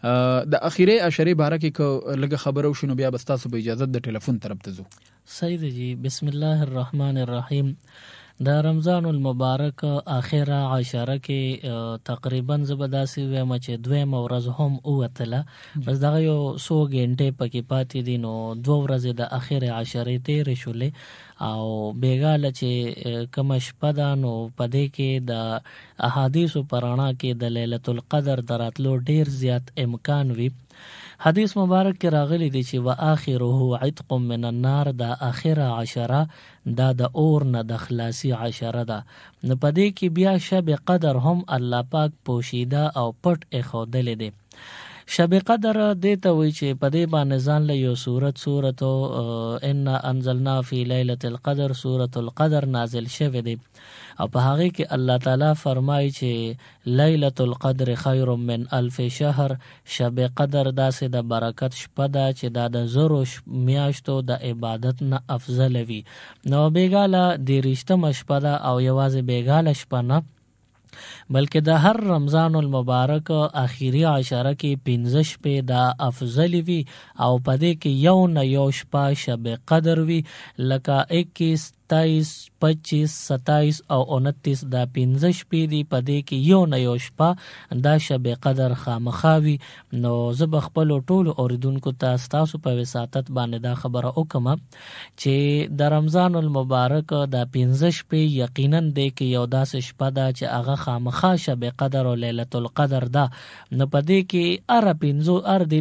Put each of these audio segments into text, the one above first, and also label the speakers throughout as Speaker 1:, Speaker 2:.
Speaker 1: د اخیری عشرې باره کې لږه خبره وشو، بیا به ستاسو په اجازه د ټلیفون طرف ته ځو.
Speaker 2: صحیح دی جی. بسم الله الرحمن الرحیم. د رمضان المبارک اخره عشره کې تقریبا زبداسي وایم چې دویم ورځ هم اوتله، بس دغه یو 100 غنټې پکې پاتې دي، نو 2 ورځې د اخره عشره تیرې شولې او بیګاله چې کوم شپه ده نو پدې کې د احادیثو پرانا کې د ليلۃ القدر دراتلو ډیر زیات امکان وي. حدیث مبارک کې راغلی دی چې واخره عتق من النار، دا اخره عشره دا د اور نه د خلاصي عشره ده. نو پدې کې بیا شب قدر هم الله پاک پوشیده او پټ اخودلې دی. شب قدر دیتا وی چې پدې باندې ځان له یو سورت ان انزلنا فی لیلۃ القدر سورۃ القدر نازل شوه دی، او په هغه کې الله تعالی فرمایي چې لیلۃ القدر خیر من الف شهر، شب قدر داسې د برکت شپه ده چې دا د زرو میاشتو د عبادت نه افضل وي. نو بیګاله د رښتما شپه ده او یوازې بیګاله شپه نه بلکې د هر رمضان المبارک اخیری عشره کې 15 شپې دا افضل وي او پدې کې یو نه یو شپه شب قدر وي، لکه 21 27 25 27 او 29 دا 15 شپې دي. پدې کې یو نه یو شپه دا شب قدر خامخاوي. نو زه به خپل ټول اوریدونکو ته تاسو په وساتت باندې دا خبره وکم چې د رمضان المبارک دا 15 شپې یقینا د کې یو داسې شپه ده چې هغه خامخا شب قدر او ليلۃ القدر ده. نو پدې کې ار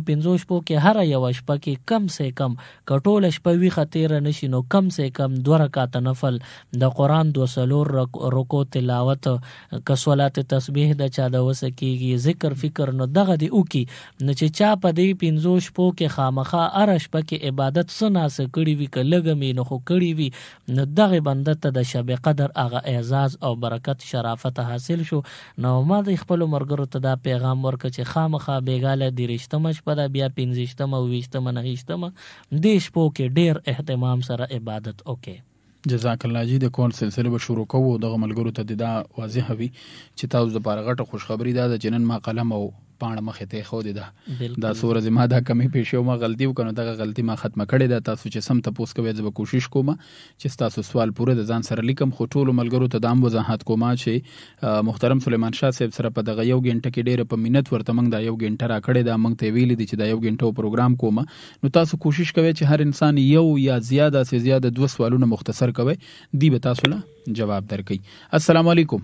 Speaker 2: 15 شپو کې هر یو شپه کې کم سے کم کټول شپه وی خطر نشي، نو کم سے کم 2 رکعات نفل د قرآن 2 رکو تلاوت کسولات تسبیح د چا د وسکیږي ذکر فکر نو دغه دی اوکی. نو چې چا په دې 15 شپو کې خامخا ارش پکې عبادت سناس کړي وی کلهګمی نو خو کړي وی نو دغه بنده ته د شب قدر هغه اعزاز او برکت شرافت حاصل شو. نو ما د خپل مرګرو ته دا پیغام ورک چې خامخا بیګاله د رښتما شپه د بیا 15 او 20 نه 20 د شپو کې ډیر اهتمام سره عبادت وکړي.
Speaker 1: جزاک الله جی. د کول سلسله به شروع کوو. دغه ملګرو ته دا واضح وي چې تاسو د پاره غټه خوشخبری ده چې نن ما قلم او پاڼه مخې ته خو دي دا سوره زما دا کمی پیښو ما غلطي وکړو، دغه غلطي ما ختمه کړې ده. تاسو چې سم تاسو کوی زه به کوشش کوم چې تاسو سوال پوره د ځان سره لیکم، خو ټول ملګرو ته دام وضاحت کوم چې محترم سلیمان شاه صاحب سره په دغه یو غنټه کې ډېر په مننت ورته موږ دا یو غنټه را کړې ده، موږ ته ویل دي چې دا یو غنټه پروګرام کوم. نو تاسو کوشش کوئ چې هر انسان یو یا زیاده سے زیاده 2 سوالونه مختصر کوي، دی به تاسو له جواب درکړي. السلام علیکم.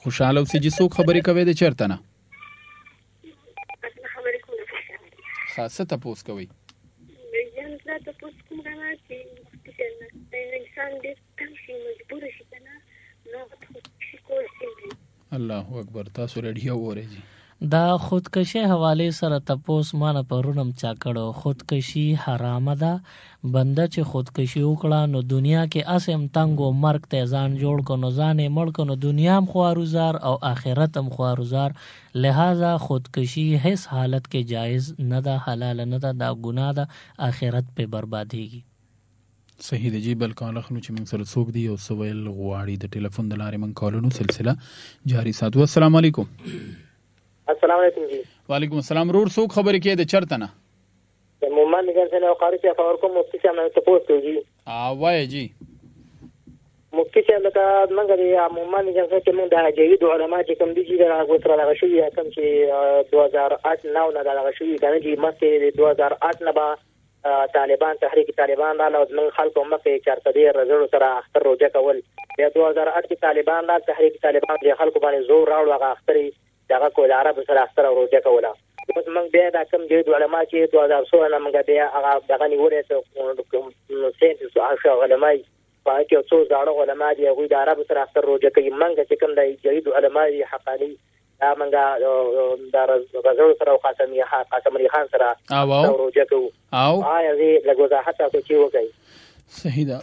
Speaker 1: خوشاله اوسئ چې څوک خبرې کوي د چیرته نه خاصه تاسو کوي الله اکبر. تاسو ریډیو اورئ؟
Speaker 2: دا خودکشي حواله سره تپوس مان پرونم چا کړو. خودکشي حرامه ده، بنده چې خودکشي وکړه نو دنیا کې اسم تنګو مرګ ته ځان جوړ کړو، ځان یې مړ کړو، دنیا هم خواروزار او آخرت هم خواروزار. لہذا خودکشي هیڅ حالت کې جایز نه ده، حلال نه ده، دا ګناه ده، آخرت په بربادیږي.
Speaker 1: صحیح دی جی. بلکې اخلو چې موږ سره څوک دی او سوال غواړي د ټلیفون د لارې موږ کالونو سلسله جاری ساتو. السلام علیکم.
Speaker 3: السلام علیکم جی.
Speaker 1: وعلیکم السلام. رور څوک خبرې کوي د چرته نه؟
Speaker 3: د مومن نگن سره او قاری چې خبر کوم مفتی صاحب نه تاسو ته جی.
Speaker 1: وای جی.
Speaker 3: مفتی صاحب لکه موږ د مومن نگن سره چې موږ د جدید علماء چې کوم دي چې راغو تر هغه شوی کوم چې 2008 نه هغه شوی کنه جی. مکه 2008 نه با طالبان تحریک طالبان را لازم خلکو مکه چارسدې رزړو سره اختر روزه کول. بیا 2008 کې طالبان را تحریک طالبان د خلکو باندې زور راوړ هغه اختري دغه کول عرب سره اختر روزه کوله. اوس موږ بیا دا کوم جدید علماء چې 2016 نه موږ بیا هغه دغه نیولې ته سینټ عشره علماء په کې څو ځاړو علماء دي هغه د عرب سره اختر روزه کوي. موږ چې کوم د جدید علماء حقانی دا موږ د رزړو سره قاسم علي خان سره روزه کوو. او آیا دې لږ وضاحت تاسو چې وکړئ؟
Speaker 1: صحیح ده.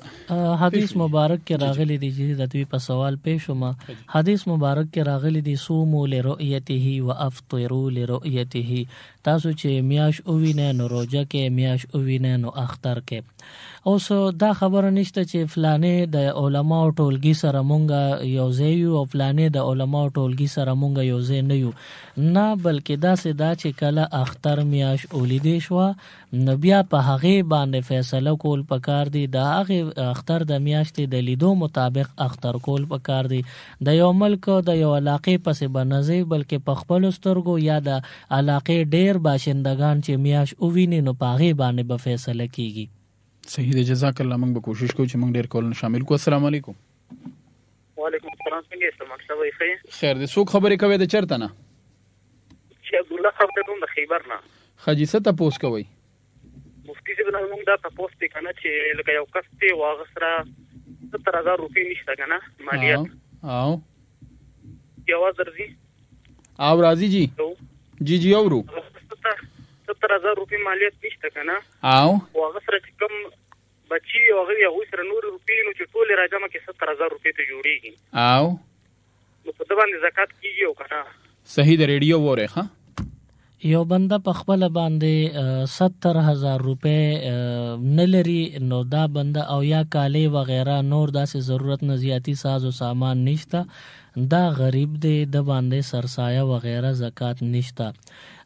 Speaker 2: حدیث مبارک کې راغلی دی چې د دوی په سوال پېښ ما حدیث مبارک کې راغلی دی صوموا لرؤيته وافطروا لرؤيته. تاسو چې میاش اووینه نو روزه کې، میاش اووینه نو اختر کې. اوس دا خبره نشته چې فلانه د علماو ټولګي سره مونږه یو ځای یو او فلانه د علماو ټولګي سره مونږه یو ځای نه یو، نه بلکې دا سدا چې کله اختر میاش اولیدې شو نو بیا په هغه باندې فیصله کول پکار دی. دا هغه اختر د میاشتې د لیدو مطابق اختر کول پکار دی. د یو ملک د یو علاقې پسې بنځي بلکې په خپل سترګو یا د علاقې ډیر باشندگان چې میاش اوویني نو په هغه باندې به فیصله کیږي.
Speaker 1: صحیح ده. جزاک الله. موږ به کوشش کوو چې موږ ډیر کول شامل کو. السلام علیکم.
Speaker 3: وعلیکم السلام. څنګه سلمان صاحب یې؟
Speaker 1: خیر دې. څوک خبرې کوي د چرته نه؟
Speaker 3: چې عبد الله خبرې کوم د خیبر نه.
Speaker 1: خاجي څه تاسو کوي؟
Speaker 3: مفتی صاحب نن موږ دا تاسو ته کنه چې لکه یو کس ته واغسره 70000 روپۍ نشته کنه مالیات.
Speaker 1: او
Speaker 3: جواز ورزي
Speaker 1: او راضي جی جی اورو
Speaker 3: 70000 روپۍ مالیات نشته کنه.
Speaker 1: او
Speaker 3: واغسره چې کوم بچي او هغه سره نور روپۍ نو چې ټول راځم کې 70000 روپۍ ته جوړيږي.
Speaker 1: او
Speaker 3: نو په دې باندې زکات کیږي او کنه.
Speaker 1: صحیح د ریډیو وره ها.
Speaker 2: یو بنده په خپل باندې 70000 روپۍ نه لري نو دا بنده او یا کالی وغیرہ نور داسې ضرورت نه زیاتی ساز او سامان نشته، دا غریب دی، د باندې سرسایه وغیرہ زکات نشته.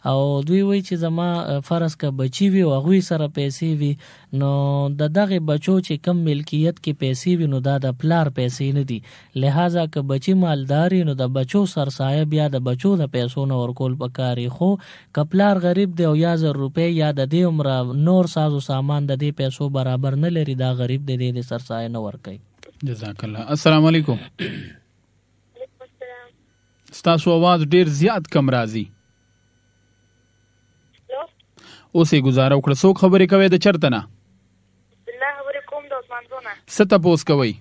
Speaker 2: او دوی وی چې زما فرض کا بچی وي او هغه سره پیسې وي نو د دغه بچو چې کم ملکیت کې پیسې وي نو دا د پلار پیسې نه دي، لہذا که بچی مالداري نو د بچو سرسایه بیا د بچو د پیسو نه ورکول پکاري. خو کپلار غریب دی او یا 1000 روپۍ یا د دې عمر نور ساز او سامان د دې پیسو برابر نه لري، دا غریب دی د سرسایه نه ورکي.
Speaker 1: جزاک الله. السلام علیکم. ستاسو आवाज ډیر زیات کم راځي. اوسې گزاره وکړه. څوک خبرې کوي د چرته نه؟
Speaker 4: الله خبرې کوم د عثمان زونه.
Speaker 1: څه تاسو کوي؟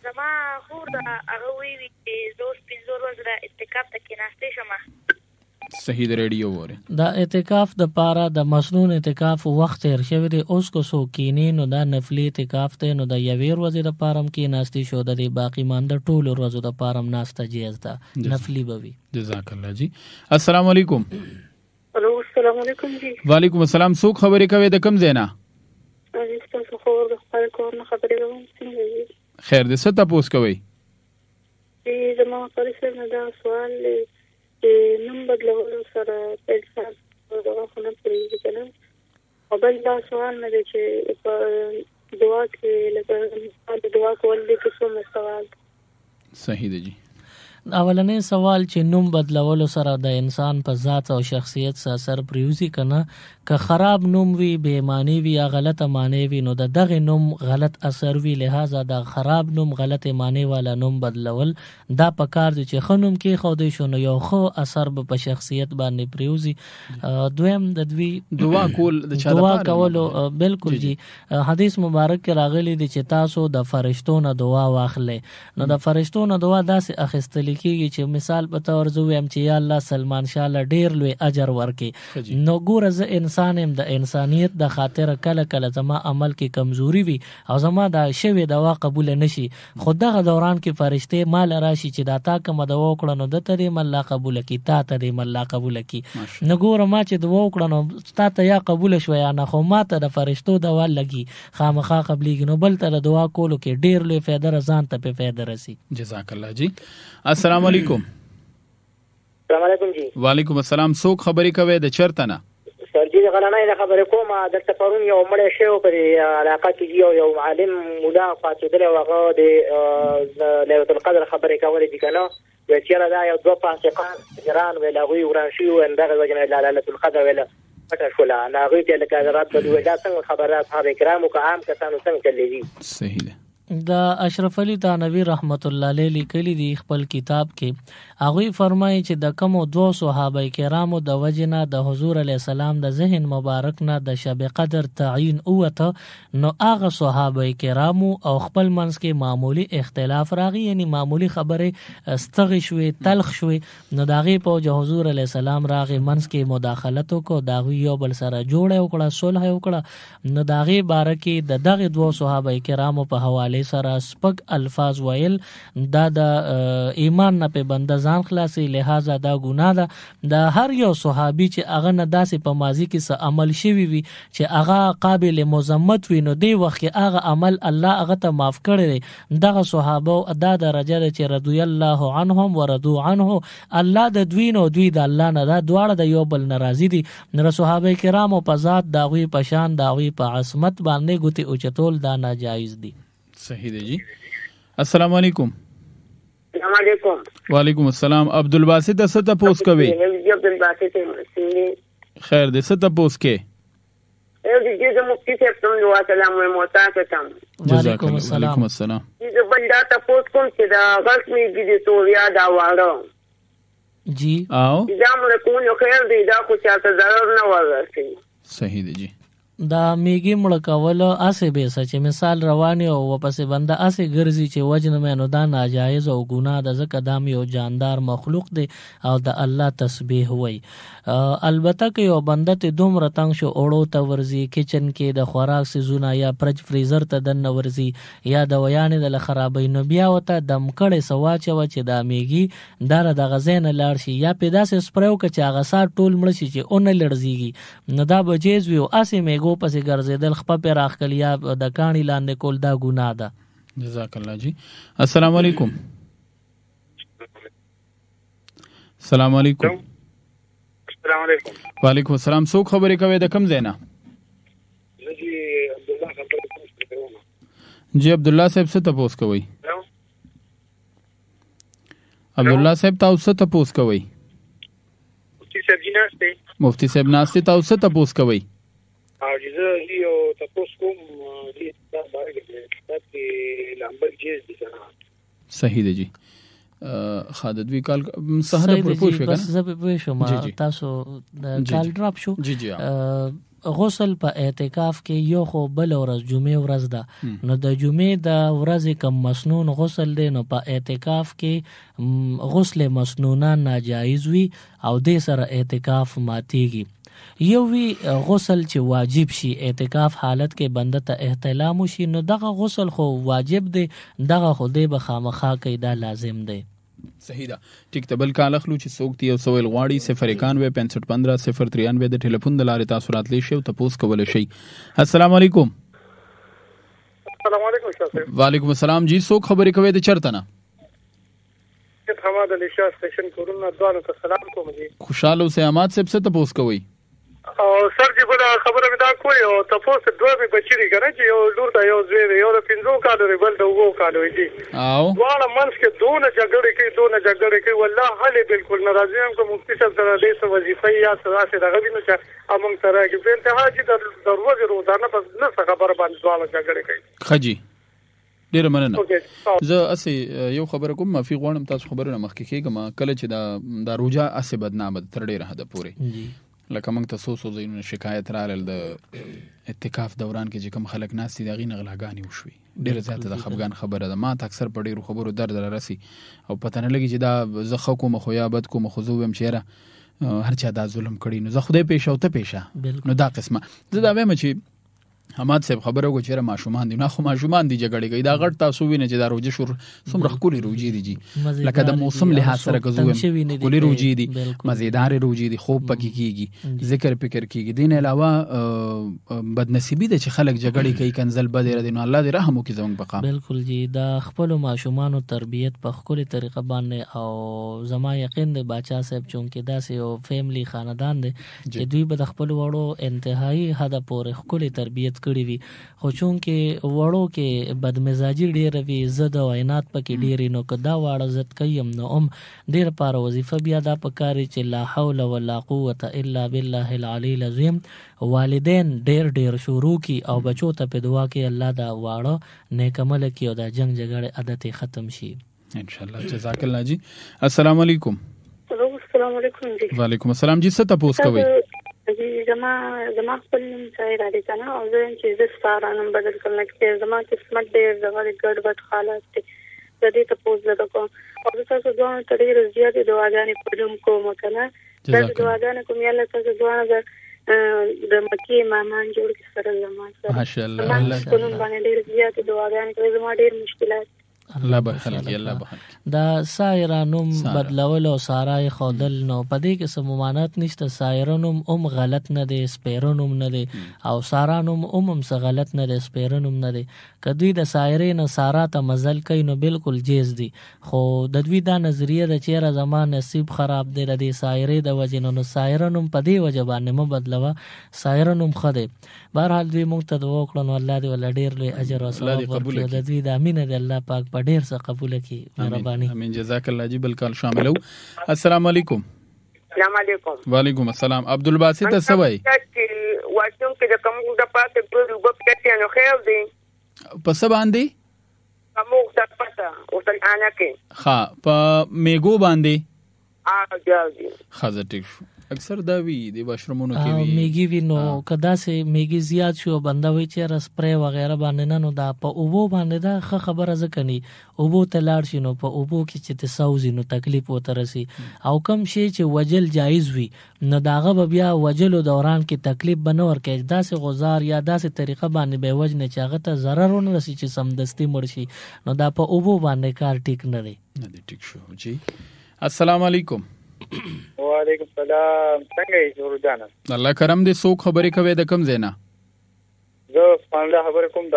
Speaker 4: زما خور د هغه وی چې زه 15 ورځې د اعتکاف ته کېناستې شم.
Speaker 1: صحیح د ریډیو وره.
Speaker 2: دا اعتکاف د پاره د مسنون اعتکاف وخت تیر شوی دی. اوس کو سو کینې نو دا نفلی اعتکاف ته نو د یوې ورځې د پارم کې ناشتي شو، د باقی مانده ټول ورځو د پارم ناشته جیز ده نفلی بوي.
Speaker 1: جزاک الله جی. السلام علیکم.
Speaker 4: الو السلام علیکم جی.
Speaker 1: وعلیکم السلام. څوک خبرې کوي د کم ځای نه؟
Speaker 4: تاسو خبر د خپل کور نه خبرې کوم څنګه یې؟
Speaker 1: خیر دې. څه تاسو کوي؟
Speaker 4: زما پرسه نه دا سوال چې نوم بدلولو سره پیسې دغه خونه پرېږي کنه، او بل دا سوال نه دی چې په دعا کې لکه د دعا کول دي چې څه سوال.
Speaker 1: صحیح دی جی.
Speaker 2: اولنې سوال چې نوم بدلولو سره د انسان په ذات او شخصیت سره اثر پریوزي کنه، که خراب نوم وي، بې معنی وي یا غلطه معنی وي نو د دغه نوم غلط اثر وي، لہذا د خراب نوم غلطه معنی والا نوم بدلول دا پکار دي چې خنوم کې خو دې شو نو یو خو اثر په شخصیت باندې پریوزي. دویم د دوی
Speaker 1: دعا کول د چا
Speaker 2: دعا کولو بالکل جی. حدیث مبارک کې راغلی دی چې تاسو د فرشتو نه دعا واخلئ. نو د فرشتو نه دعا داسې اخیستل کیږي چې مثال په تور زو ویم چې یا الله سلمان شاه له ډیر لوی اجر ورکړي. نو ګوره زه انسان يم، د انسانیت د خاطر کله کله زما عمل کې کمزوري وي او زما دا شوی دوا قبول نشي، خو دغه دوران کې فرشته مال راشي چې دا تا کوم دوا وکړه نو د ته دې الله قبول کی، تا ته دې الله قبول کی. نو ګوره ما چې دوا وکړه نو تا ته یا قبول شو یا نه، خو ما ته د فرشتو دوا لګي خامخا قبليږي. نو بل ته دعا کولو کې ډیر لوی فائدہ رضان ته په فائدہ رسی.
Speaker 1: جزاک الله جی. السلام علیکم.
Speaker 3: السلام علیکم جی.
Speaker 1: وعلیکم السلام. څوک خبرې کوي د چرته نه؟
Speaker 3: سرجی د غلانای نه خبرې کوم. د سفرون یو مړ شو په علاقه کې یو عالم مولا فاتدل او هغه د ليله القدر خبرې کولې دي کنه، چې دا یو دوه فاسقان ایران ویل هغه وران شي او اندغه وجنه ليله القدر ویل پټه شول. انا هغه ته لکه حضرات په دوه څنګه خبرات صاحب کرام او عام کسانو څنګه چلېږي.
Speaker 1: صحیح ده.
Speaker 2: دا اشرف علي تانوی رحمت الله علیه لیکلی دی خپل کتاب کې. هغوی فرمایي چې د کومو 2 صحابه کرامو د وجنه د حضور علیه السلام د ذهن مبارک نه د شب قدر تعیین اوته، نو هغه صحابه کرامو او خپل منځ کې معمولی اختلاف راغی، یعنی معمولی خبره استغی شوې تلخ شوې، نو د هغې په وجه حضور علیه السلام راغی منځ کې مداخلت وکړو، د هغوی یو بل سره جوړه وکړه، صلح وکړه. نو د هغې باره کې د دغې 2 صحابه کرامو په حواله سره سپک الفاظ ویل دا د ایمان نه په بنده ځان خلاصي، لہذا دا ګناه ده. د هر یو صحابي چې هغه نه داسې په ماضي کې څه عمل شوي وي چې هغه قابل مذمت وي، نو دی وخت کې هغه عمل الله هغه ته معاف کړی دی. دغه صحابه دا درجه ده چې رضی الله عنهم ورضوا عنه، الله د دوی نو دوی د الله نه، دا دواړه د یو بل ناراضي دي. نو صحابه کرامو په ذات د هغوی په شان د هغوی په عصمت باندې ګوتې اوچتول دا ناجایز دي.
Speaker 1: صحیح دی جی. السلام علیکم.
Speaker 3: السلام علیکم.
Speaker 1: وعلیکم السلام. عبدالباسط څه تپوس کوي؟
Speaker 3: عبدالباسط
Speaker 1: خیر دی، څه تپوس کې؟
Speaker 3: د مفتی صاحب ته دعا سلام وایم او تاسو ته.
Speaker 2: وعلیکم السلام.
Speaker 1: وعلیکم السلام.
Speaker 3: زه بل دا تپوس کوم چې دا غلط میږي د سوریا دا واړه
Speaker 2: جی
Speaker 1: او
Speaker 3: دا موږ کوو خیر دی، دا خو چاته ضرر نه ورسي.
Speaker 1: صحیح دی جی.
Speaker 2: دا میږي مړه کول اسې بیسه چې مثال رواني او وپسې بنده اسې ګرځي چې وجنه مې نو دا ناجایز او ګناه ده، ځکه دا یو جاندار مخلوق دی او د الله تسبیح وای. البته که یو بنده ته دومره تنګ شو اوړو ته ورځي، کچن کې د خوراک سیزونه یا فرج فریزر ته دننه ورځي یا د ویانې د خرابې، نو بیا ورته دم کړې سواچوه چې دا میږي دا د غزې نه لاړ شي، یا په داسې سپری وکړه چې هغه سار ټول مړه شي چې ونه لړزېږي، نو دا به جیز وي. او اسې میږو پسې ګرځېدل، خپه پې راښکل یا د کاڼي لاندې کول دا ګناه ده.
Speaker 1: جزاک الله جی. السلام علیکم. السلام علیکم.
Speaker 5: السلام علیکم.
Speaker 1: وعلیکم السلام. څوک خبرې کوي د کوم ځای نه؟
Speaker 5: جی عبدالله خبرې کوم.
Speaker 1: جی عبدالله صاحب څه تپوس کوئ؟ عبدالله صاحب تاسو څه تپوس کوئ؟
Speaker 5: مفتی صاحب جی ناست دی.
Speaker 1: مفتی صاحب ناست دی، تاسو څه تپوس کوئ؟
Speaker 5: او زه یو تپوس کوم چې دا باره کې کتاب کې لامبل جیز دي کنه.
Speaker 1: صحیح دی جی. خادد وی کال سهره پر پوښ وکړه.
Speaker 2: بس زه به شوم تاسو د کال ډراپ شو.
Speaker 1: جی جی.
Speaker 2: غسل په اعتکاف کې یو خو بل ورځ جمعې ورځ ده، نو د جمعې د ورځې کم مسنون غسل دی، نو په اعتکاف کې غسل مسنونه ناجایز وي او دې سره اعتکاف ماتیږي. یو وی غسل چې واجب شي اعتکاف حالت کې بنده ته احتلام شي، نو دغه غسل خو واجب دی، دغه خو دی به خامخا کوي، دا لازم دی.
Speaker 1: صحیح ده. ټیک ته بل کال اخلو چې څوک دی او سوال غواړي 091 65 15 093 د ټلیفون د لارې تاسو راتلی شئ او تپوس کولی شئ. السلام علیکم.
Speaker 5: السلام علیکم شاه صاحب.
Speaker 1: وعلیکم السلام. جی څوک خبرې کوي د چرته نه؟
Speaker 5: حماد علی شاه سپیشل کورونه دوانو ته سلام کوم جی.
Speaker 1: خوشاله اوسئ. احمد صاحب څه تپوس کوئ؟
Speaker 5: او سر جی بل خبره مې دا کوي او تاسو دوه به بچی لري کنه چې یو لور ته یو زوی دی، یو د 15 کالو دی بل د 2 کالو دی،
Speaker 1: او
Speaker 5: دواړه منځ کې دونه جګړې کوي والله حل بالکل ناراضي هم کوم مفتی صاحب سره د څه وظیفه یا څه دغه وینو چې امون سره کې په انتها چې د ورځې روزانه بس نه څه خبره باندې دواړه جګړې کوي.
Speaker 1: خجی ډیره مننه. زه اسې یو خبره کوم، معافي غواړم تاسو خبرونه مخکې کېږم. کله چې دا روژه اسې بدنامه تر ډیره حده پورې، لکه موږ ته څو ځایونه شکایت راغلل د اعتکاف دوران کې چې کوم خلک ناست دي د هغې نه غلاګانې وشوې. ډېره زیاته د خفګان خبره ده. ما ته اکثر په ډېرو خبرو درد رارسي او پته نه لګي چې دا زه ښه کوم خو یا بد کوم، خو زه ووایم چې یاره هر چا دا ظلم کړي، نو زه خدای پیشه او ته پیشه، نو دا قسمه. زه دا وایم چې حماد صاحب خبره وکړه چې ماشومان دي، نه خو ماشومان دي جګړې کوي. دا غټ تاسو وینئ چې دا روژه شور څومره ښکلې روژې دي جي، لکه د موسم لحاظ سره که زه ووایم ښکلې روژې دي، مزېدارې روژې دي، خوب پکې کېږي، ذکر فکر کېږي. دې نه علاوه بدنصیبي ده چې خلک جګړې کوي، کنځل بد دی، نو الله دې رحم وکړي زموږ په قام.
Speaker 2: بالکل جی. د خپلو ماشومانو تربیت په ښکلې طریقه باندې، او زما یقین دی باچا صاحب چونکې داسې یو فیملی خاندان دی چې دوی به د خپلو وړو انتهایی حده پورې ښکلې تربیت کړي وي خو چونکې وړو کې بدمزاجي ډېره وي ضد او عناد پکې ډېرې نو که دا واړه ضد کوي هم نو هم ډېر پاره وظیفه بیا دا پکار چې لا حول ولا قوة الا بالله العلی العظیم والدین ډېر شروع کی او بچو ته په دعا کې الله دا واړه نیک عمل کی او دا جنگ جګړه عادت ختم شي
Speaker 1: ان شاء الله. جزاک الله جی. السلام علیکم.
Speaker 4: السلام علیکم جی.
Speaker 1: وعلیکم السلام جی. څه تاسو کوي
Speaker 4: جی؟ زما خپل نوم ظاهر علي کنه او زه چې زه ستاره نوم بدل کړم چې زما قسمت ډېر زغړ ګډوډ حالات دي د دې ته پوز زده کوم او تاسو دوه ته ډېر زیاتې دعاګانې پرم کوم کنه دا دعاګانې کوم یاله تاسو دوه د مکی مامان جوړ کې سره زما سره ماشاءالله الله کوم باندې ډېر زیاتې دعاګانې کوي زما ډېر مشکلات
Speaker 1: الله بخلکی الله بخلکی
Speaker 2: دا سایره نوم بدلول او سارای خودل نو پدې کې سم ممانعت نشته. سایره نوم غلط نه دی سپیره نوم نه دی او سارا نوم څه غلط نه دی سپیره نوم نه دی. کدی د سایره نه سارا ته مزل کوي نو بالکل جیز دی خو د دوی دا نظریه د چیرې زمان نصیب خراب دی د سایره د وجې نو سایره نوم پدې وجه باندې مو بدلوه سایره نوم خده. بهرحال دوی مونږ ته دعا وکړو نو الله دې ول ډیر لوی اجر او ثواب ورکړي د دوی د امینه د الله پاک په ډیر څه قبول کړي مهرباني.
Speaker 1: امين جزاک الله جی. بل کال شاملو. السلام علیکم.
Speaker 3: السلام علیکم.
Speaker 1: وعلیکم السلام. عبدالباسط سوای
Speaker 3: واشتم کې د کوم د پاتې په وګ کې نو خیر دی
Speaker 1: پس باندې
Speaker 3: موږ د پتا او تل انا کې
Speaker 1: ها په میګو باندې
Speaker 3: جلدی
Speaker 1: خزه ټیک شو. اکثر دا وی دی باشرمونو کې وی
Speaker 2: میګي وی نو کدا سه میګي زیات شو بنده وی چې را سپری وغیرہ باندې نه نو دا په اوبو باندې دا خبره ځکني اوبو ته لاړ شي نو په اوبو کې چې تساوزي نو تکلیف وته رسی او کم شي چې وجل جایز وي نو داغه بیا وجلو دوران کې تکلیف بنور کې داسې غزار یا داسې طریقه باندې به وجنه چاغه ته ضرر ونه رسی چې سمدستي مرشي نو دا په اوبو باندې کار ټیک نه دی.
Speaker 1: نه دی ټیک شو جی. السلام علیکم.
Speaker 5: وعلیکم السلام. څنګه یې روزانہ؟
Speaker 1: الله کرم دې. څوک خبرې کوي د کم زینا؟
Speaker 5: زه سپانډه خبرې کوم د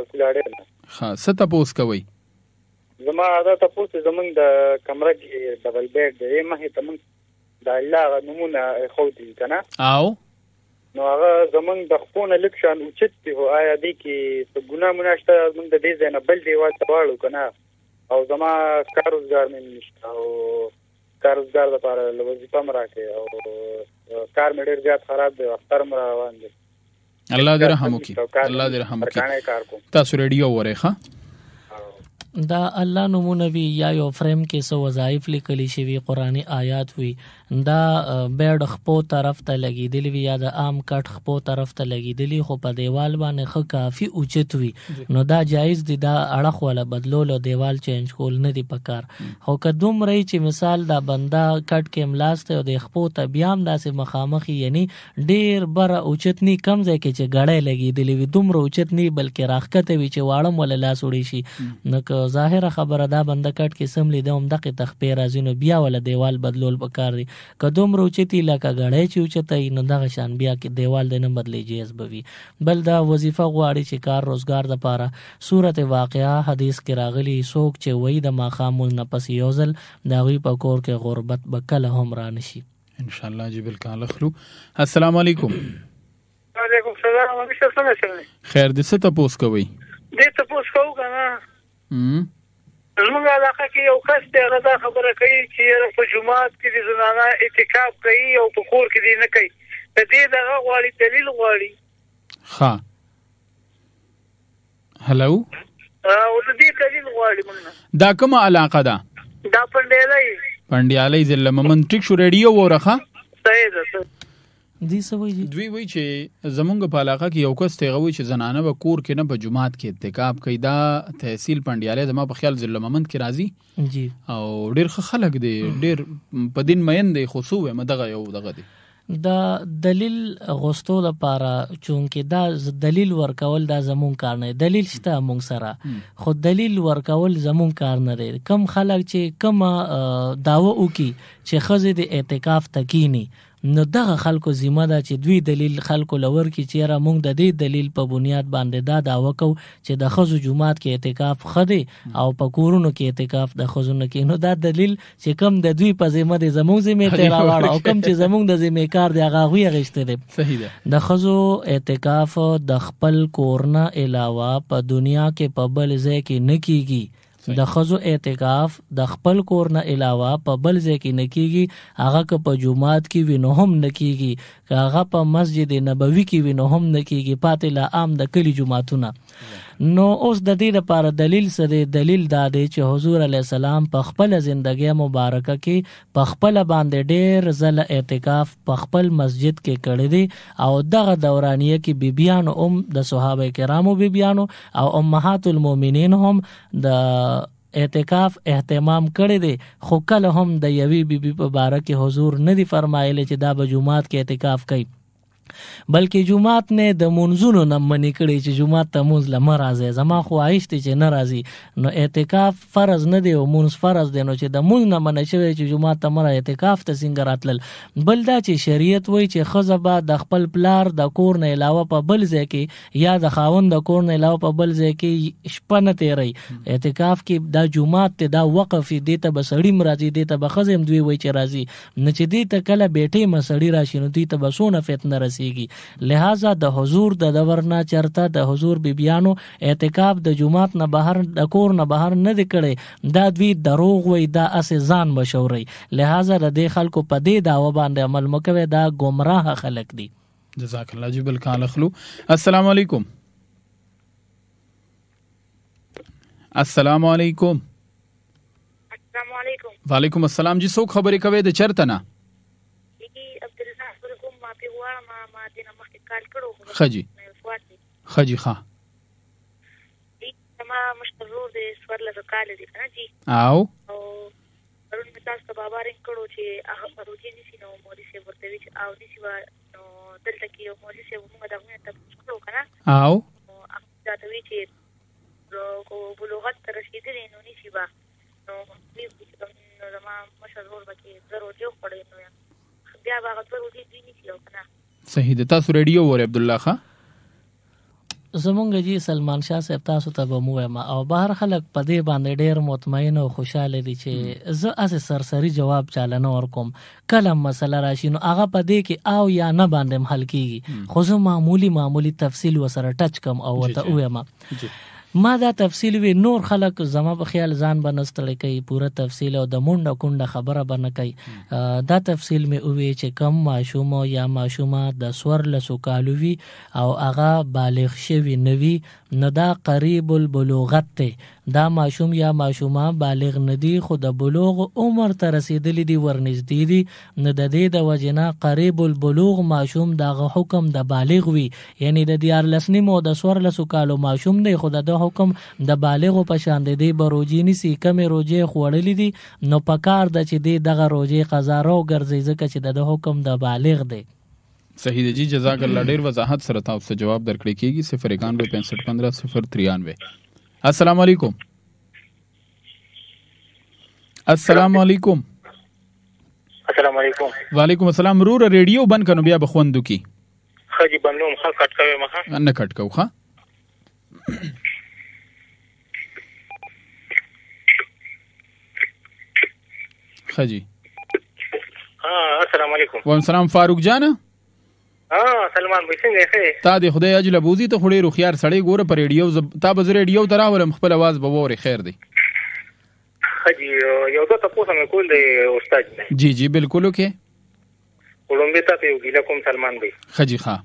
Speaker 5: کلاړې نه.
Speaker 1: ها څه تاسو کوي؟
Speaker 5: زما دا تاسو زمونږ د کمره کې ډبل بیډ دی مه ته مونږ د الله نمونه خو دي کنه
Speaker 1: او
Speaker 5: نو هغه زمونږ د خپونه لیک شان اوچت دی او آیا دی کې څه ګناه مناشته مونږ د دې ځای نه بل دیوال ته واړو کنه او زما کاروزګار مې نشته او کاروزګار لپاره وظیفه مراکه او کار مې ډېر زیات خراب دی اختر مر روان دي.
Speaker 1: الله دې رحم وکړي. الله دې رحم وکړي. تاسو ریډیو وره ښه
Speaker 2: دا الله نمونه وی یا یو فریم کې سو وظایف لیکلی شوی قرآنی آیات وی دا بیډ خپو طرف ته لګیدلی وی یا د عام کټ خپو طرف ته لګیدلی خو په دیوال باندې خو کافی اوچت وی نو دا جایز دی دا اړه خو له بدلول او دیوال چینج کول نه دی پکار. خو کدوم رہی چې مثال دا بندا کټ کې املاسته او د خپو ته بیام داسې مخامخي یعنی ډیر بر اوچت نی کم ځای کې چې غړې لګیدلی وی دومره اوچت نی بلکې راخکته وی چې واړم ول لاس وړي شي نو ظاهره خبره دا بنده کټ کې سملی دوم دغه تخپې راځي نو بیا ول دیوال بدلول پکار دی. کدوم روچتی لکه غړې چې اوچتای نو دغه شان بیا کې دیوال د نه بدلی جیز بوي. بل دا وظیفه غواړي چې کار روزګار د پاره سورته واقعا حدیث کې راغلی سوک چې وای د ماخامون نفس یوزل دا وی په کور کې غربت بکله هم را نشي
Speaker 1: ان شاء الله. جی بالکل اخلو. السلام علیکم.
Speaker 5: وعلیکم السلام. څنګه څنګه
Speaker 1: خیر دې څه تاسو کوي؟
Speaker 5: دې تاسو کوو کنه زموږ علاقه کې یو کس دی هغه دا خبره کوي چې په جمعات کې د زنانه اعتکاف کوي او په کور کې دی نه کوي د دې دغه غواړي دلیل غواړي.
Speaker 1: ها هلو
Speaker 5: او د دې دلیل غواړي مونږ
Speaker 1: دا کومه علاقه ده؟
Speaker 5: دا
Speaker 1: پنډیالۍ ضلع مومن. ټیک شو. ریډیو ورخه
Speaker 5: صحیح ده.
Speaker 2: دوی وی
Speaker 1: چې زمونږ په علاقه کې یو کس ته غوي چې زنانه به کور کې نه په جمعات کې اعتکاف کوي. دا تحصیل پنډیالۍ زما په خیال ضلع مومن کې راځي
Speaker 2: جی
Speaker 1: او ډیر خلک دی ډیر په دین مین دی خصوصا مدغه یو دغه دی
Speaker 2: دا دلیل غوستو لپاره چونکه دا دلیل ورکول دا زمون کار نه دلیل شته مونږ سره خو دلیل ورکول زمون کار نه دی. کم خلک چې کم داوا وکي چې خزه د اعتکاف تکینی نو دغه خلکو ذمہ ده چې دوی دلیل خلکو لور کی چیرې موږ د دې دلیل په بنیاد باندې دا دعوه کوو چې د خزو جمعات کې اعتکاف خدي او په کورونو کې اعتکاف د خزو نه کې. نو دا دلیل چې کم د دوی په ذمہ دي زموږ ذمہ ته راوړ او کم چې زموږ د ذمہ کار دی هغه غوي غشته دي.
Speaker 1: صحیح ده.
Speaker 2: د خزو اعتکاف د خپل کورنا علاوه په دنیا کې په بل ځای کې نه کیږي. د خزو اعتکاف د خپل کور نه علاوه په بل ځای کې نه کیږي. هغه که په جمعات کې وي نو هم نه کیږي، که هغه په مسجد نبوي کې وي نو هم نه کیږي، پاتې لا عام د کلی جمعتونه. نو اوس د دې لپاره دلیل څه دی؟ دلیل دا دی چې حضور علیه السلام په خپل زندګۍ مبارکه کې په خپل باندې ډېر ځله اعتکاف په خپل مسجد کې کړی دی او دغه دورانیه کې بیبیانو هم د صحابه کرامو بیبیانو او امهات المؤمنین هم د اعتکاف اهتمام کړی دی. خو کله هم د یوی بیبي په باره کې حضور نه دی فرمایلی چې دا به جمعات کې اعتکاف کوي، بلکې جمعات نه د منځونو نه منې کړی چې جمعات ته مونځ له مه راځئ. زما خواهش دی چې نه راځي. نو اعتکاف فرض نه دی او مونځ فرض دی. نو چې د مونځ نه منع شوی چې جمعات ته مه اعتکاف ته څنګه راتلل؟ بل دا چې شریعت وایي چې ښځه به د خپل پلار د کور نه علاوه په بل ځای کې یا د خاوند د کور نه علاوه په بل ځای کې شپه نه تېروي. اعتکاف کې دا جمعات ته دا وقف دی ته به سړي م راځي، دی ته به ښځه هم دوی وایي چې راځي. نو چې دی ته کله بیټۍ م سړي راشي نو دوی ته به څونه فتنه رسي. لہذا د حضور د دور نه چرته د حضور بیبیانو اعتکاف د جمعات نه بهر د کور نه بهر نه دی کړی. دا دوی دروغ وای، دا اسې ځان بشوري. لہذا د دې خلکو په دې دعوه باندې عمل مکوي، دا گمراه خلک دي.
Speaker 1: جزاک الله جبل کال اخلو. السلام علیکم. السلام علیکم.
Speaker 4: السلام علیکم.
Speaker 1: وعلیکم السلام. جی څوک خبرې کوي د چرته نه؟ خجی خجی ښه
Speaker 4: ما مشترور د سوړل کال دي کنه جی
Speaker 1: او
Speaker 4: پرون مثال ته بابا رنګ کړو چې هغه روزي نشي نو موري سي ورته وی چې او نشي وا نو دلته کې یو موري سي موږ دغه ته کړو کنه
Speaker 1: او
Speaker 4: هغه ته وی چې کو بلوغت تر رسیدلې نو نشي وا نو نو ما مشترور بکی ضرور جو پړې نو بیا هغه ته روزي دی نشي کنه.
Speaker 1: صحیح ده. تاسو ریډیو وره عبد الله خان
Speaker 2: زمونږ جی سلمان شاه صاحب تاسو ته به مو وایم او بهر خلک په دې باندې ډېر مطمئن او خوشاله دي چې زه اسې سرسری جواب چاله نه ورکوم. کله مسله راشي نو هغه په دې کې او یا نه باندې حل کیږي، خو زه معمولی تفصیل وسره ټچ کم او ته وایم. ما دا تفصیل وی نور خلک زما په خیال ځان بنستړی کوي پوره تفصیل او د مونډه کونډه خبره بنه کوي. دا تفصیل می وی چې کم ماشوم یا ماشومه د سور لسو کالو وی او هغه بالغ شوی نوی نو دا قریب البلوغت ته. دا ماشوم یا ماشومه بالغ ندی خو د بلوغ عمر ته رسیدلی دی ورنږدې دي. نو د دې د وجنه قریب البلوغ ماشوم دغه حکم د بالغ وی، یعنی د 14 نیمو د 14 کالو ماشوم دی خو د حکم د بالغ په شان دی بروجی نسی کمې روجې خوړلې دي نو پکار د چې دی دغه روجې قضا رو ګرځي ځکه چې د حکم د بالغ دی.
Speaker 1: صحیح دی جی. جزاک الله. ډیر وضاحت سره تاسو جواب درکړی کیږي. 0916515 السلام علیکم. السلام علیکم.
Speaker 3: السلام علیکم.
Speaker 1: وعلیکم السلام. رور ریډیو بند کنو بیا بخوندو کی
Speaker 3: خجی بندوم خل کټ کوي مخه
Speaker 1: نه کټ کو ښه خجی.
Speaker 3: السلام علیکم.
Speaker 1: وعلیکم السلام. فاروق جان
Speaker 3: سلمان به څنګه ښه
Speaker 1: تا دې خدای اجل بوزي ته خوري روخيار سړی ګوره پر ریډیو تا به ریډیو تراولم خپل आवाज به ووري. خیر دی
Speaker 3: خجی یو څه تاسو مې کول دی استاد نه.
Speaker 1: جی جی بالکل اوکے.
Speaker 3: کولمبیا ته یو ګیله کوم سلمان بھائی
Speaker 1: خجی ښا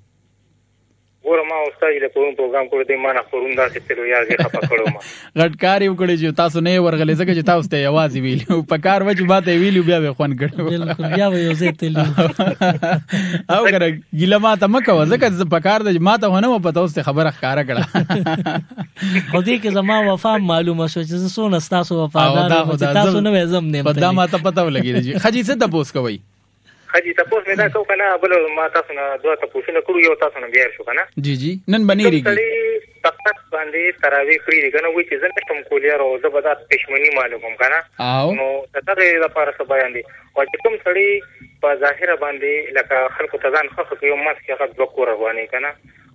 Speaker 3: ګوره ما استاد له پروګرام کول دی ما نه خوروندا چې تلو یا زه خپه کړم
Speaker 1: غټکار یو کړی چې تاسو نه ورغلې ځکه چې تاسو ته आवाज ویلو په کار وځي باته ویلو بیا به خوان کړو.
Speaker 2: بالکل بیا یو زه تلو
Speaker 1: او ګره ګیله ما ته مکو ځکه په کار د ما ته ونه پته اوس خبره ښکارا کړه.
Speaker 2: خو دې کې زما وفا معلومه شو چې سونه تاسو وفادار او تاسو نه زم نه
Speaker 1: پدا ما ته پته ولګی. خجی څه تاسو کوي؟
Speaker 3: خجی تاسو مې دا کو کنه بل ما تاسو نه دوه تاسو نه کړو یو تاسو نه بیا شو کنه.
Speaker 1: جی جی نن بنیریږي
Speaker 6: تقص باندې تراوی کړی دی کنه وی چې زنه کوم کولیا او زبردست پښمنی معلومم کنه نو دغه لپاره څه بیان دي او چې کوم سړی په ظاهر باندې لکه خلکو ته ځان خخ کوي مس کې هغه وکړ رواني کنه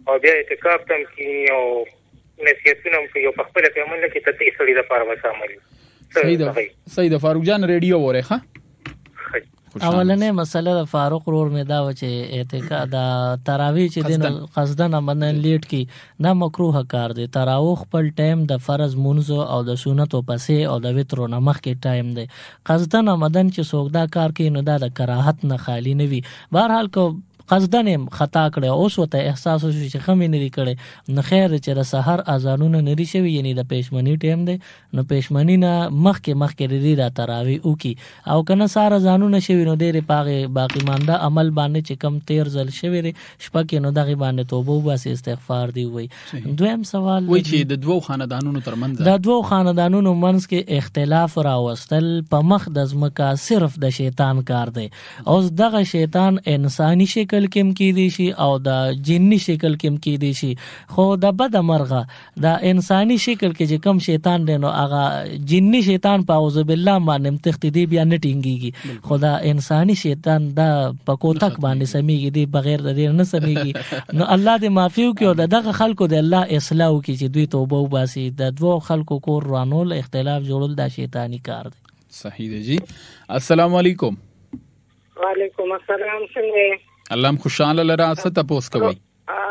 Speaker 6: او بیا اعتکاف تم کې او نصیحتونه کوي په خپل پیغمبر کې تدې سړي لپاره وسامري
Speaker 1: صحیح ده فاروق جان ریډیو وره ښه
Speaker 2: اولنې مسله د فاروق رور مې دا و چې اعتکاف د تراویح چې دین قصدن امنن لیټ کی نه مکروه کار دی. تراویح خپل ټایم د فرض منځو او د سنتو پسې او د وترو نه مخکې ټایم دی. قصدن امدن چې څوک دا کار کوي نو دا د کراهت نه خالی نه وي. بهرحال کو قصدن خطا کړي اوس وته احساس وشي چې خمې نه لري کړي نو خیر چې د سحر اذانونه نه لري شوی یعنی د پېشمنی ټیم دی نو پېشمنی نه مخکې لري د تراویح او کی او کنه سار اذانونه شوی نو ډېر پاغه باقی مانده عمل باندې چې کم تیر زل شوی ری شپه کې نو دغه باندې توبه واسي استغفار دی وای. دویم سوال
Speaker 1: وای چې د دوو خاندانونو ترمنځ
Speaker 2: د دوو خاندانونو منځ کې اختلاف راوستل په مخ د ځمکا صرف د شیطان کار دی. اوس دغه شیطان انساني شکل کې کی دی شي او د جنی شکل کې کی دی شي خو د بد مرغه د انساني شکل کې چې کم شیطان دی نو هغه جنی شیطان په اعوذ بالله باندې تختی دی بیا نه ټینګيږي خو د انساني شیطان د پکوتک باندې سميږي دی بغیر د دې نه سميږي نو الله دې معافي وکړي او دغه خلکو د الله اصلاح وکړي چې دوی توبه وباسي. د دوه خلکو کور رانول اختلاف جوړول د شیطانی کار دی.
Speaker 1: صحیح دی جی. السلام علیکم.
Speaker 7: وعلیکم السلام. څنګه
Speaker 1: الله خوشاله لرا څه تاسو کوي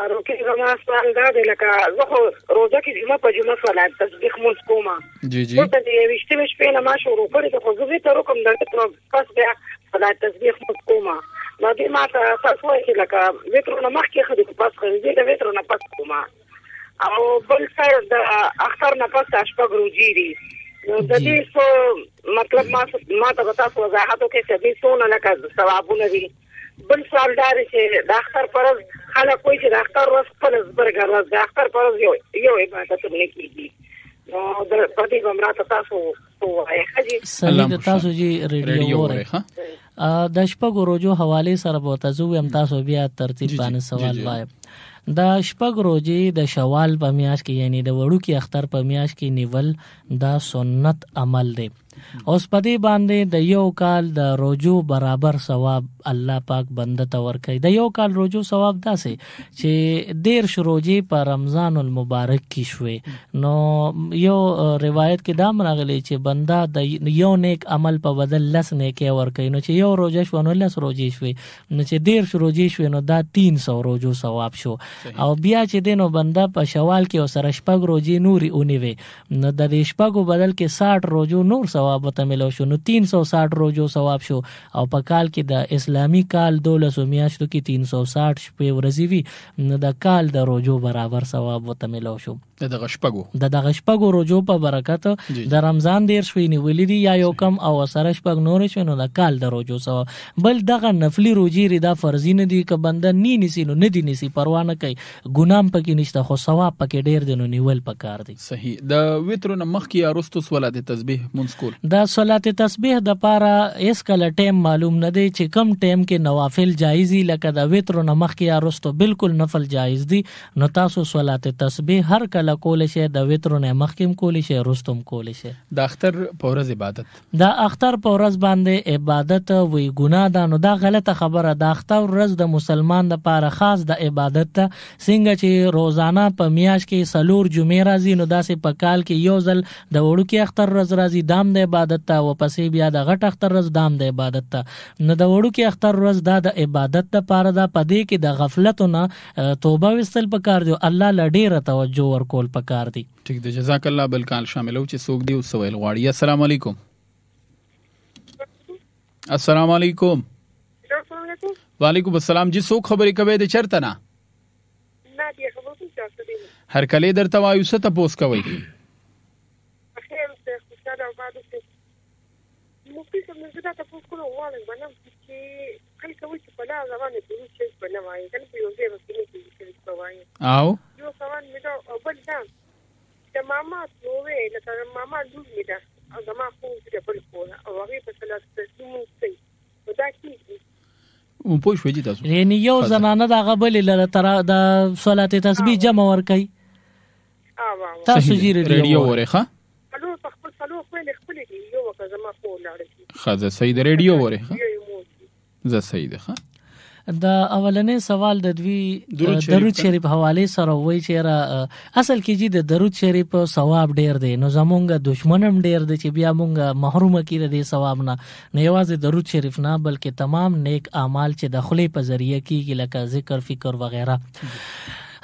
Speaker 7: روکي زما سوال دا دی لکه زه خو روزه کې جمعه په جمعه صلات تسبیح مونږ کومه
Speaker 1: جی
Speaker 7: ته دې وشته مش په ما شروع کړی ته خو زه ته کوم درته پس بیا صلات تسبیح مونږ کومه نو دې ما ته تاسو وایي لکه وتر نه مخکې خدای پس خريږي د وتر نه پس کومه او بل سره د اختر نه پس شپږ روزي دي نو د دې څو مطلب ما ته تاسو وضاحت وکړئ چې دې څو نه لکه ثوابونه دي. بل سوال دار چې د اختر پرز خلک کوئی چې د اختر ورځ خپل زبرګر ورځ د اختر پرز یو عبادت نه کیږي نو د پدې بمراته تاسو وایي خجی
Speaker 2: صحیح د تاسو جی ریډیو وره د شپږ روزو حواله سره به تاسو هم تاسو بیا ترتیب باندې سوال وایي. د شپږ روزې د شوال په میاشت کې یعنی د وړوکی اختر په میاشت کې نیول دا سنت عمل دی. اوس پدې باندې د یو کال د روزو برابر ثواب الله پاک بنده ته ورکړي. د یو کال روزو ثواب داسې چې 13 روزې په رمضان المبارک کې شوي نو یو روایت کې دا راغلی چې بنده د یو نیک عمل په بدل لس نیکي ورکړي نو چې یو روزه شو نو لس روزې شوي نو چې 13 روزې شوي نو دا 300 روزو ثواب شو او بیا چې دینو بنده په شوال کې سره شپږ روزې نوري اونیوي نو د شپږو بدل کې 60 روزو نور ثواب ته ملو شو نو 360 روزو ثواب شو او په کال کې د اسلامی کال 12 میاشتو کې 360 شپې ورځې وي نو د کال د روزو برابر ثواب وته ملو شو.
Speaker 1: د دغه شپږو روزو په برکت د رمضان ډیر شوي نیولې دي یا یو کم او سره شپږ نور شوي نو د کال د روزو ثواب. بل دغه نفلی روزي ردا فرضی نه دي ک بنده نسی نو نه دي نسی پروا نه کوي ګنام پکې نشته خو ثواب پکې ډیر دی نو نیول پکار دی. صحیح. د وتر نه مخ کې ارستو صلات تسبیح منسکول
Speaker 2: د صلات تسبیح د پاره اس کله ټیم معلوم نه دی چې کم ټیم کې نوافل جایزي لکه د وتر نه مخ کې ارستو بالکل نفل جایز دي نو تاسو صلات تسبیح هر کله کول شي د وتر نه مخکم کول شي رستم کول شي.
Speaker 1: د اختر په ورځ عبادت
Speaker 2: د اختر په ورځ باندې عبادت وی ګناه ده نو دا غلطه خبره. د اختر ورځ د مسلمان د پاره خاص د عبادت ته څنګه چې روزانه په میاش کې سلور جمعې راځي نو داسې په کال کې یو ځل د وړوکی اختر ورځ راځي دام د عبادت ته او پسې بیا د غټ اختر ورځ دام د عبادت ته نو د وړوکی اختر ورځ دا د عبادت ته پاره ده پدې کې د غفلتونه توبه وستل پکار دی الله لډیره توجه ورکول پکار دی.
Speaker 1: ٹھیک دی جزاک الله. بل کال شامل او چې څوک دی او سوال غواړي. السلام علیکم. السلام علیکم. وعلیکم السلام. جی څوک خبرې کوي د چرته نه
Speaker 4: نادیه خبرې چارسدہ
Speaker 1: هر کله درته وایو څه تاسو کوي
Speaker 4: خیر څه خوشاله او بعد څه مفتی څنګه دا تاسو کوله وایي باندې چې کله کوي چې په لاره باندې د څه په نه وایي کله په یو ځای باندې کې وایي
Speaker 1: او
Speaker 4: یو سوال مې دا بل دا د ماما نوې لکه ماما لور مې دا او ما خو دې بل کوله او هغه په صلات تسبیح کوي دا کی
Speaker 1: اون پوه شوې تاسو
Speaker 2: یعنی یو زنانه د غبل لره تر د صلات تسبیح جمع ور کوي تاسو جی
Speaker 1: ریډیو وره ښه
Speaker 5: الو خپل خپل دی یو وخت زما خو لاړ
Speaker 1: خزه سید ریډیو وره ښه زه سید ښه
Speaker 2: دا اولنې سوال د دوی درود شریف حواله سره وای چې را اصل کې جی د درود شریف ثواب ډیر دی نو زمونږ دشمنم ډیر دی چې بیا مونږ محروم کړي دي ثواب نه یوازې درود شریف نه بلکې تمام نیک اعمال چې د خلی په ذریعہ کیږي لکه ذکر فکر وغیرہ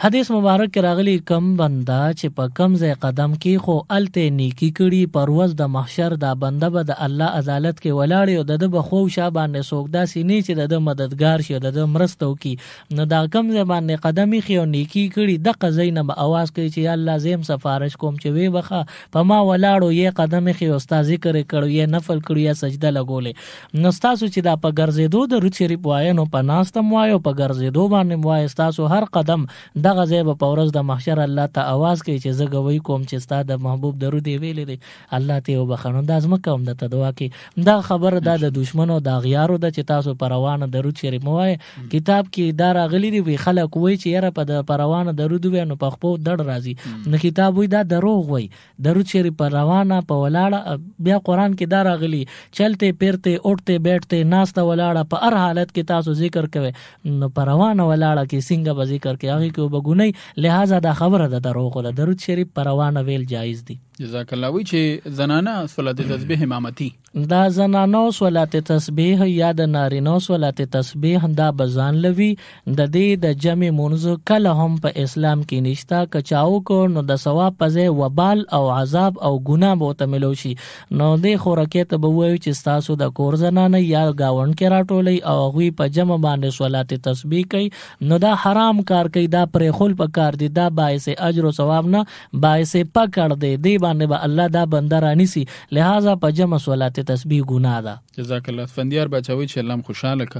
Speaker 2: حدیث مبارک کې راغلی کم بندا چې په کم ځای قدم کې خو الته نیکی کړي پرواز د محشر دا بنده به د الله عدالت کې ولاړ او د بخو شابه سوګدا سینې چې د مددگار شي د مرستو کې نو دا کم ځای باندې قدمي خي او نیکی کړي د قزینه به आवाज کوي چې الله زم سفارش کوم چې وی بخه په ما ولاړو یې قدم خي او استاد ذکر کړو یې نفل کړو یا سجده لګولې نو تاسو چې دا په ګرځېدو د روچ شریف وای نو په ناستم وای او په ګرځېدو باندې وای تاسو هر قدم دغه ځای په ورځ د محشر الله ته आवाज کوي چې زه غوي کوم چې ستاسو د محبوب درود ویلې دي الله ته وبخښنه د ازمه کوم د تدوا کې دا خبر د دشمنو د غیارو د چې تاسو پروانه درود شریف موای کتاب کې دا راغلي دی وی خلک وای چې یاره په پروانه درود وینو په خپل دړ راځي نو کتاب وی دا دروغ وای درود شریف پروانه په ولاړه بیا قران کې دا راغلي چلته پیرته اٹھته بیٹھته ناسته ولاړه په هر حالت کې تاسو ذکر کوي نو پروانه ولاړه کې څنګه به ذکر کوي هغه کې وبګونی لہذا دا خبره ده دروغ ده درود شریف پروانه ویل جایز دي
Speaker 1: جزاک الله وی چې زنانه صلات تسبیح امامتی
Speaker 2: دا زنانو صلات تسبیح یا د نارینو صلات تسبیح دا بزان لوي د دې د جمع منځ کله هم په اسلام کې نشتا کچاو کو نو د ثواب پځه وبال او عذاب او ګناه به تملو شي نو دې خورکه ته به وایي چې تاسو د کور زنانه یا گاون کې راټولې او غوي په جمع باندې صلات تسبیح کوي نو دا حرام کار کوي دا پر خل په کار دي دا باعث اجر او ثواب نه باعث پکړ دی باندې به الله دا بنده رانیسي لہذا په جمع صلات تسبیح ګناه ده
Speaker 1: جزاک الله فندیار بچوي چې الله خوشاله ک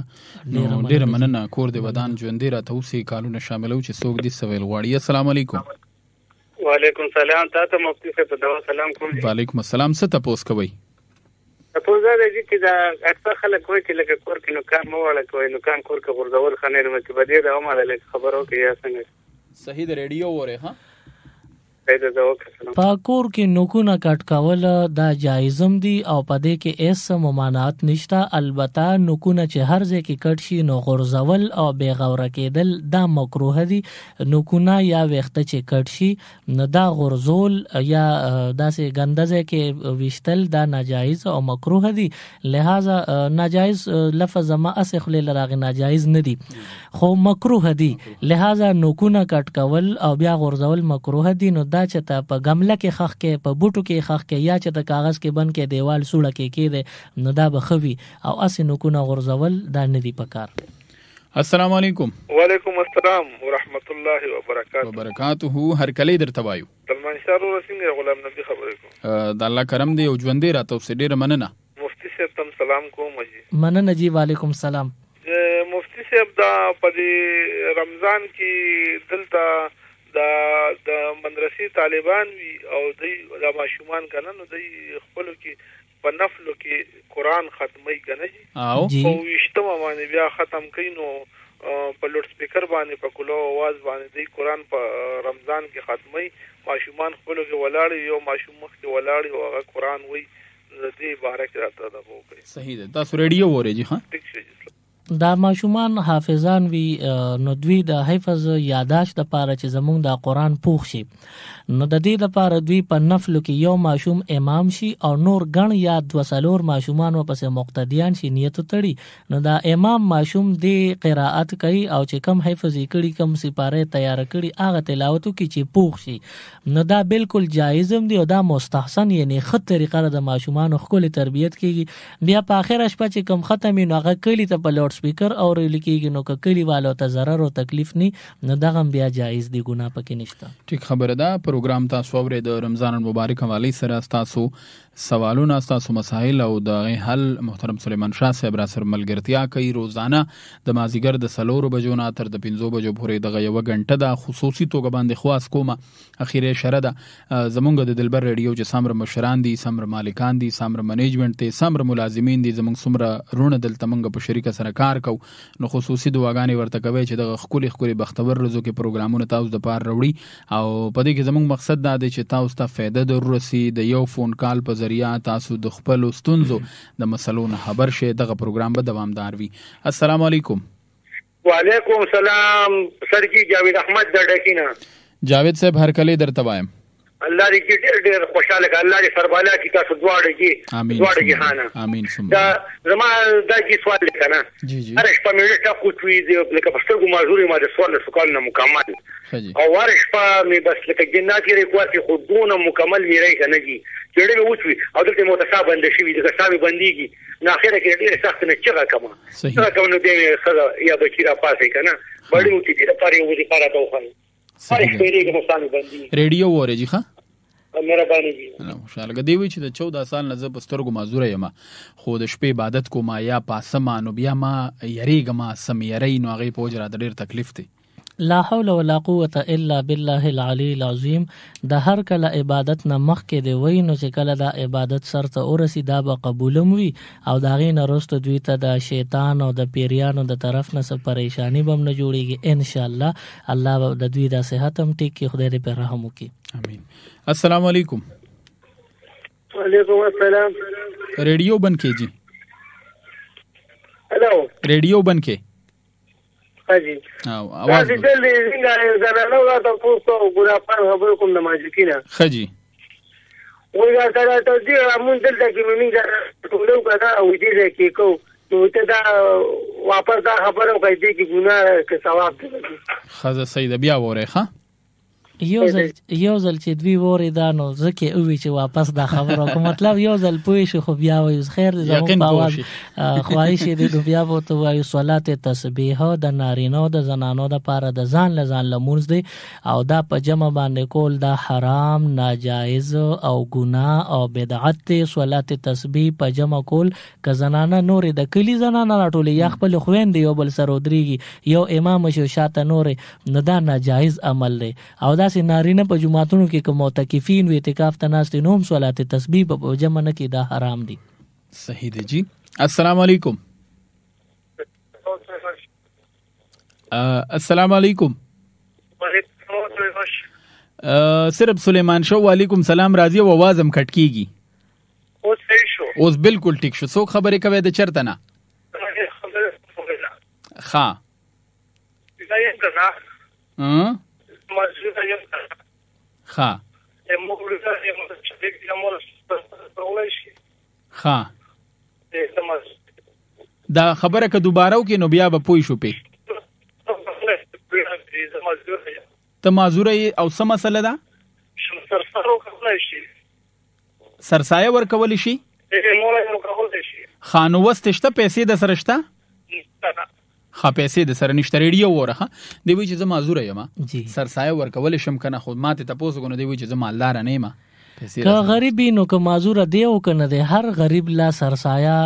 Speaker 1: نو ډیر مننه کور دی ودان ژوندې را توسي کالونه شاملو چې څوک دې سویل غواړي السلام علیکم
Speaker 5: وعلیکم السلام تاسو مفتی صاحب ته سلام کوم
Speaker 1: وعلیکم السلام څه تاسو کوي
Speaker 5: تاسو دا چې دا اکثر خلک وایي چې لکه کور کې نو کار مو ولا کوي نو کان کور کې غردول خنه نه مې بده دا عمره خبرو کې یا څنګه
Speaker 1: صحیح د ریډیو وره ها
Speaker 2: په کور کې نوکونه کټ کول دا جایزم دي او پدې کې ایس ممانعت نشته البته نوکونه چې هر ځای کې کټ شي نو غرزول او بے غوره کېدل دا مکروه دي نوکونه یا وخته چې کټ شي نو دا غرزول یا داسې ګندزه کې وشتل دا ناجایز او مکروه دي لہذا ناجایز لفظ ما اسخل لراغ ناجایز نه دي خو مکروه دي لہذا نوکونه کټ کول او بیا غرزول مکروه دي نو دا چې ته په غمله کې خخ کې په بوټو کې خخ کې یا چې ته کاغذ کې بند کې دیوال سوړه کې کېده نو دا بخوي او اسنو کو نه غرزول دا نه دی پکار
Speaker 1: السلام علیکم
Speaker 5: وعلیکم السلام ورحمت الله
Speaker 1: وبرکاته هر کله درته وایو
Speaker 5: سلمان شاه ورسینګ غلام نبی خبرې کوم
Speaker 1: د الله کرم دی او ژوندې راته اوس ډیره مننه
Speaker 5: مفتی صاحب تم سلام کوم جی
Speaker 2: مننه جی وعلیکم السلام
Speaker 5: مفتی صاحب دا په رمضان کې دلته د مدرسې طالبان وی او د ماشومان کنه نو د خپل کې په نفلو کې قران ختمي کنه او وشتمه باندې بیا ختم کینو په لوډ سپیکر باندې په کولو आवाज باندې د قران په رمضان کې ختمي ماشومان خپل کې ولاړ یو ماشوم مخ کې ولاړ او هغه قران وی د دې بارک راته دا وکړي
Speaker 1: صحیح ده تاسو ریډیو وره جی ها
Speaker 5: ٹھیک شي
Speaker 2: دا ماشومان حافظان وی نو دوی د حفظ یاداشت لپاره چې زمونږ د قران پوښ شي نو د دې لپاره دوی په نفل کې یو ماشوم امام شي او نور غن یا دوسلور ماشومان پس مقتدیان شي نیت تړي نو دا امام ماشوم دی قرائت کوي او چې کم حفظ کړي کم سپاره تیار کړي هغه تلاوت کوي چې پوښ شي نو دا بالکل جایز دی او دا مستحسن یعنی خط طریقه د ماشومان خپل تربیت کیږي بیا په اخر شپه چې کم ختمي نو هغه کلی ته په لوډ سپیکر او لیکيږي نو کلی والو ته ضرر او تکلیف ني نو دغه بیا جایز دی ګناه پکې نشته
Speaker 1: ټیک خبره ده پروگرام تاسو اورئ د رمضان المبارک حواله سره تاسو سوالونه تاسو مسائل او د حل محترم سلیمان شاه صاحب را سره ملګرتیا کوي روزانه د مازیګر د 4 بجو نه تر د 5 بجو پورې دغه یو غنټه د خصوصي توګه باندې خواص کومه اخیری شره ده زمونږ د دلبر ریډیو چې سمر مشران دي سمر مالکان دي سمر منیجمنت دي سمر ملازمین دي زمونږ سمره رونه دلته مونږ په شریکه سره کار کو نو خصوصي دواګانې ورته کوي چې دغه خولي بختور روزو کې پروګرامونه تاسو د پار وروړي او په دې کې زمونږ مقصد دا دی چې تاسو ته فائدہ دررسي د یو فون کال په ذریعہ تاسو د خپل ستونزو د مسلو نه خبر شئ دغه پروګرام به دوامدار وي السلام علیکم
Speaker 5: وعلیکم السلام سرکی جاوید احمد د ډکینا
Speaker 1: جاوید صاحب هر کله درته وایم
Speaker 5: الله دې ډېر خوشاله کړه الله دې سربالا کی تاسو دواړه کی خانه
Speaker 1: امين
Speaker 5: دا زما دا کی سوال لیکنه هر شپه مې ته خو توي دې لکه پښتو معذوري ما د سوال سوال نه مکمل او هر شپه مې بس لکه جنات یې کوتي خودونه مکمل میرای کنه جی چېړې مې وچوي او دلته متصاب بند شي دغه صاحب بنديږي نه اخره کې ډېر سخت نه چغه کما څنګه کوم دې سره یا بچیرا پاسې کنه بڑی وتی دې پاره وې پاره توخه
Speaker 1: ریډیو وره جی ښه
Speaker 5: مهرباني جی
Speaker 1: خوشاله دی وی چې د 14 سال نه ز پسترګو معذور یم خو د شپې عبادت کوم یا پاسما نو بیا ما یریګما سمیری نو هغه پوجرا د ډېر تکلیف دی
Speaker 2: لا حول ولا قوه الا بالله العلی العظیم د هر کله عبادت نه مخ کې دی وای نو چې کله دا عبادت سر ته ورسی دا به قبولم وي او دا غي نه رست دوی ته د شیطان او د پیریانو د طرف نه څه پریشانی بم نه جوړیږي ان شاء الله الله د دوی د صحت هم ټیک کې خدای دې په رحم وکړي
Speaker 1: امين السلام علیکم
Speaker 5: وعلیکم السلام
Speaker 1: ریډیو بند کې جی
Speaker 5: هلو
Speaker 1: ریډیو بند کې
Speaker 5: حاجی आवाज دې څنګه زنانو لا تاسو ګورا په خبرو کوم د ماجیکینا
Speaker 1: خجی
Speaker 5: وای دا سره ته دې مونږ دلته کې مونږ ټولو کړه او دې کې کو نو ته دا واپس دا خبرو کوي چې ګناه کې ثواب دی
Speaker 1: خزه سید بیا وره ښه
Speaker 2: یو ځل چې دوی وری دا نو ځکه اوی چې واپس دا خبره کوم مطلب یو ځل پوي شو خو بیا وای خیر دې زموږ په आवाज خواهش دې بیا وته وای صلات تسبیح د نارینو د زنانو د پاره د ځان لزان لمونځ دی او دا په جمع باندې کول دا حرام ناجایز او ګناه او بدعت دی صلات تسبیح په جمع کول ک زنانه نور د کلی زنانه راټولې یا خپل خويند یو بل سره ودرېږي یو امام شو شاته نور نه دا ناجایز عمل دی او دا سي نارینه په جمعاتونو کې کوم معتکفین و اعتکاف تناست نوم صلات تسبیح په جمع نه کې دا حرام دي
Speaker 1: صحیح دی جی السلام علیکم السلام علیکم صرف سلیمان شو وعلیکم سلام راضی او आवाज هم کټ کیږي
Speaker 5: اوس صحیح شو
Speaker 1: اوس بالکل ټیک شو څوک خبرې کوي د چرته نه ها
Speaker 5: زایم کنا موجودہ
Speaker 1: ها
Speaker 5: موجودہ
Speaker 1: ها دا خبره که دوباره وکې نو بیا به پوه شو پې ته معذوره او څه مسله ده سرسایه ورکولی شي ښه نو وس شته پیسې د سره شته خا پیسې د سره نشته ریډیو وره دی وی چې زه معذوره یم سرسایه ورکول شم کنه خود ماته تاسو کو نه دی وی چې زه مالدار نه یم
Speaker 2: که غریبی نو که معذوره دی او کنه دی هر غریب لا سرسایه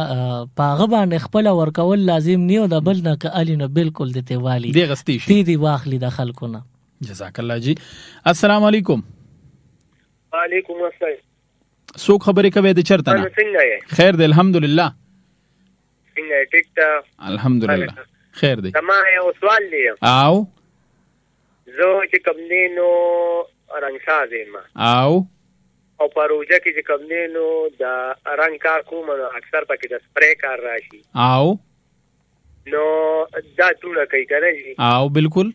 Speaker 2: پاغه باندې خپل ورکول لازم نیو د بل نه ک الی نه بالکل دته والی
Speaker 1: دی غستی شي
Speaker 2: دی واخلی د خلکو نه
Speaker 1: جزاک الله جی السلام علیکم
Speaker 5: وعلیکم السلام
Speaker 1: څوک خبرې کوي د چرته نه خیر دی الحمدلله
Speaker 5: څنګه ټیک تا
Speaker 1: الحمدلله خیر دی
Speaker 5: تما یو سوال دی
Speaker 1: او
Speaker 5: زه چې کوم دینو رنگ سازم او پروژه کې چې کوم دینو د رنگ کار کوم نو اکثر پکې د سپری کار راشي
Speaker 1: او
Speaker 5: نو دا ټول کوي کنه
Speaker 1: او بالکل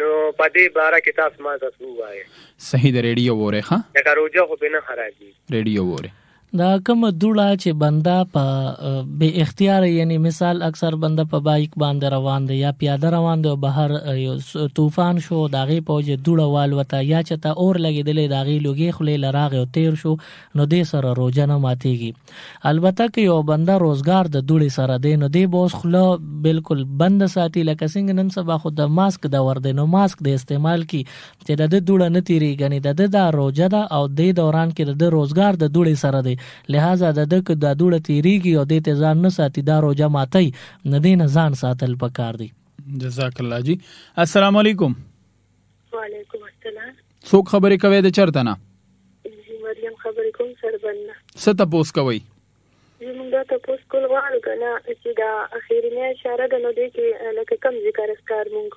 Speaker 5: نو پدې بارا کې تاسو ما تاسو وایي
Speaker 1: صحیح د ریډیو وره ښه
Speaker 5: دا روزه خو به نه خرابي
Speaker 2: ریډیو وره دا کوم دوړه چې بندا په به اختیار یعنی مثال اکثر بندا په بایک باندې روان دی یا پیاده روان دی او بهر طوفان شو داغه پوجي دوړه والوته یا چته اور لګیدلې داغه لوګي خلې لراغه او تیر شو نو دې سره روزه نه ماتيږي البته که یو بندا روزګار د دوړي سره دی نو دې بوس خله بالکل بند ساتي لکه څنګه نن سبا خو د ماسک د ور دی نو ماسک د استعمال کی چې د دوړه نه تیریږي د روزه ده او د دوران کې د روزګار د دوړي سره دی لہذا د دوړه تیریږي او دې ته ځان نه ساتي دا روزه ماتي نه دین ځان ساتل پکار دی.
Speaker 1: جزاک الله جی. السلام علیکم.
Speaker 4: وعلیکم السلام.
Speaker 1: څوک خبرې کوي د چرته نه؟
Speaker 4: مریم خبرې کوم سربنه.
Speaker 1: څه تاسو کوي؟
Speaker 4: زمونږ دا تاسو کول غواړو کنه چې دا اخیری نه اشاره ده نو دې کې لکه کم ذکر اسکار مونږ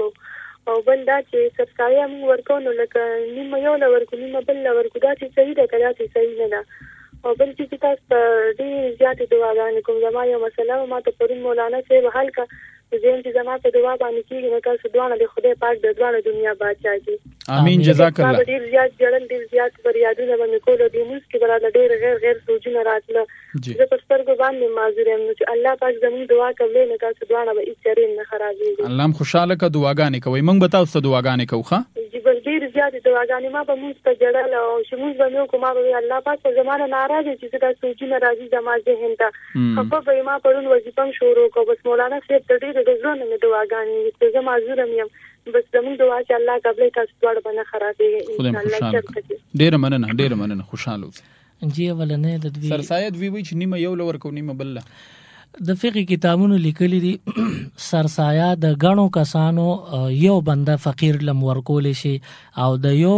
Speaker 4: او بل دا چې سبسایه مونږ ورکو نو لکه نیمه یو لورکو نیمه بل لورکو دا چې صحیح ده کدا چې صحیح نه ده. او بل چې تاسو دې زیاتې دعاګانې کوم زما یو مسله ما ته پرون مولانا صاحب حل کا زم چې زما په دعا باندې کېږي نو تاسو دعا د خدای پاک د دعا دنیا بادشاہ کی
Speaker 1: امين. جزاک الله.
Speaker 4: ډیر زیات جړل ډیر زیات فریادونه باندې کول دي موږ کې براله ډیر غیر سوچونه راتله زه په سترګو باندې معذور یم چې الله پاک زموږ دعا کوي نو تاسو دعا نه هیڅ چرې نه خرابېږي. الله
Speaker 1: هم خوشاله کا دعاګانې کوي موږ به تاسو دعاګانې کوو. ښه
Speaker 4: جی بل ډیر زیات دعاګانې ما به موږ ته جړل او چې موږ به نو کومه به الله پاک په زمانه ناراضه چې دا سوچونه راځي زما ذهن ته خپل به ما پرون وظیفه شروع کو بس مولانا صاحب ته ډیر د ځوان نه دعاګانې ته زما معذور یم بس زموږ دعا چې الله قبل تاسو دعا باندې خرابېږي ان شاء الله.
Speaker 1: ډیر مننه خوشاله اوسئ
Speaker 2: جی ولنه د دوی
Speaker 1: سرسایت وی چې نیمه یو لور کو نیمه بل
Speaker 2: د فقہی کتابونو لیکلي دي سرسایه د غنو کسانو یو بنده فقیر لم ورکول شي او د یو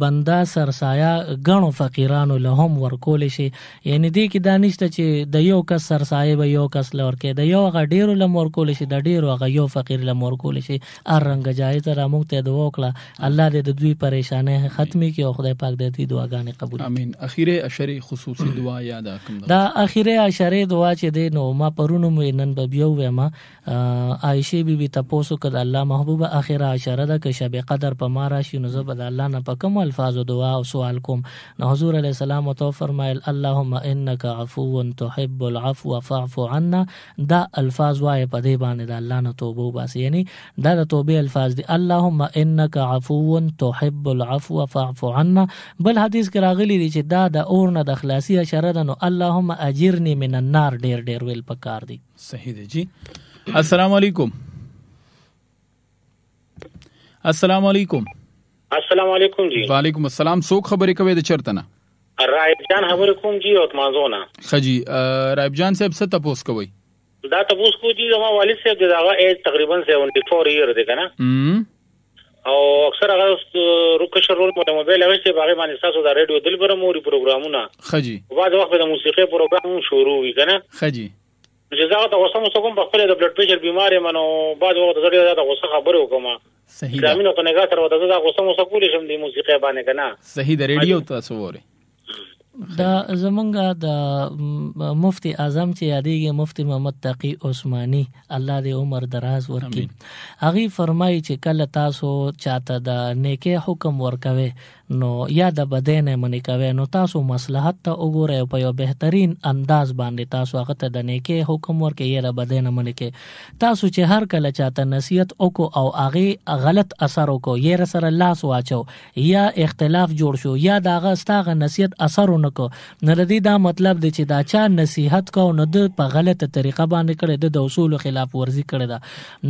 Speaker 2: بنده سرسایه غنو فقیرانو له هم ورکول شي. یعنی دې کې دانشته چې د یو کس سرسایه به یو کس لور کې د یو غ ډیرو لم ورکول شي د ډیرو غ یو فقیر لم ورکول شي. ارنګ جایز را موږ ته دعا وکړه الله دې د دوی پریشانه ختمي کړي او خدای پاک دې دعاګانې قبول کړي.
Speaker 1: امين. اخری اشری خصوصي دعا یاد کړم
Speaker 2: دا اخری اشری دعا چې دی نو ما پرونو مې نن به بیا ویم عائشه بیبي تاسو کړه الله محبوبه اخره اشاره ده که شب قدر په ما راشي نو زه به الله نه په کوم الفاظ او دعا او سوال کوم. نو حضور علیه السلام تو فرمایل اللهم انك عفو تحب العفو فاعف عنا. دا الفاظ وای په دې باندې د الله نه توبه وباسي. یعنی دا د توبه الفاظ دي اللهم انك عفو تحب العفو فاعف عنا. بل حدیث کې راغلی دی چې دا د اور نه د خلاصي اشاره ده نو اللهم اجرني من النار ډیر ډیر ویل پکار دی.
Speaker 1: صحیح دی جی. السلام علیکم. السلام علیکم.
Speaker 8: السلام علیکم جی.
Speaker 1: وعلیکم السلام. څوک خبرې کوي د چرته نه؟
Speaker 8: رایب جان خبرې کوم جی او مازونه.
Speaker 1: خجی رایب جان صاحب څه تاسو کوي؟
Speaker 8: دا تاسو کو جی زما والد صاحب دغه ایج تقریبا 74 ایئر دی کنه او اکثر هغه روکشر رول په موبایل هغه چې باغې باندې تاسو د ریډیو دلبر موري پروګرامونه
Speaker 1: خجی
Speaker 8: بعد وخت د موسیقي پروګرام شروع وی کنه
Speaker 1: خجی
Speaker 8: جزاء ته وسم کوم په خپل د بلډ پريشر بیماری منو بعد وخت زړه دا غوسه خبرو کوم
Speaker 1: صحیح
Speaker 8: دا مینو کنه تر وته دا غوسه مو سکول شم دی موسیقي باندې کنه
Speaker 1: صحیح د ریډیو تاسو وره
Speaker 2: دا زمونږ د مفتی اعظم چې یادېږي مفتی محمد تقی عثماني الله دې عمر دراز ورکړي هغه فرمایي چې کله تاسو چاته د نیکه حکم ورکوي نو یا د بدن منی کوي نو تاسو مصلحت ته وګورئ په یو بهترین انداز باندې تاسو هغه ته د نیکه حکم ورکړي یا د بدن منی کې تاسو چې هر کله چاته نصیحت وکړو او هغه غلط اثر وکړو یا سره لاس واچو یا اختلاف جوړ شو یا داغه ستاغه نصیحت اثر نکو نه ردی دا مطلب دی چې دا چا نصیحت کو نه د په غلطه طریقه باندې کړي د اصول خلاف ورزي کړي دا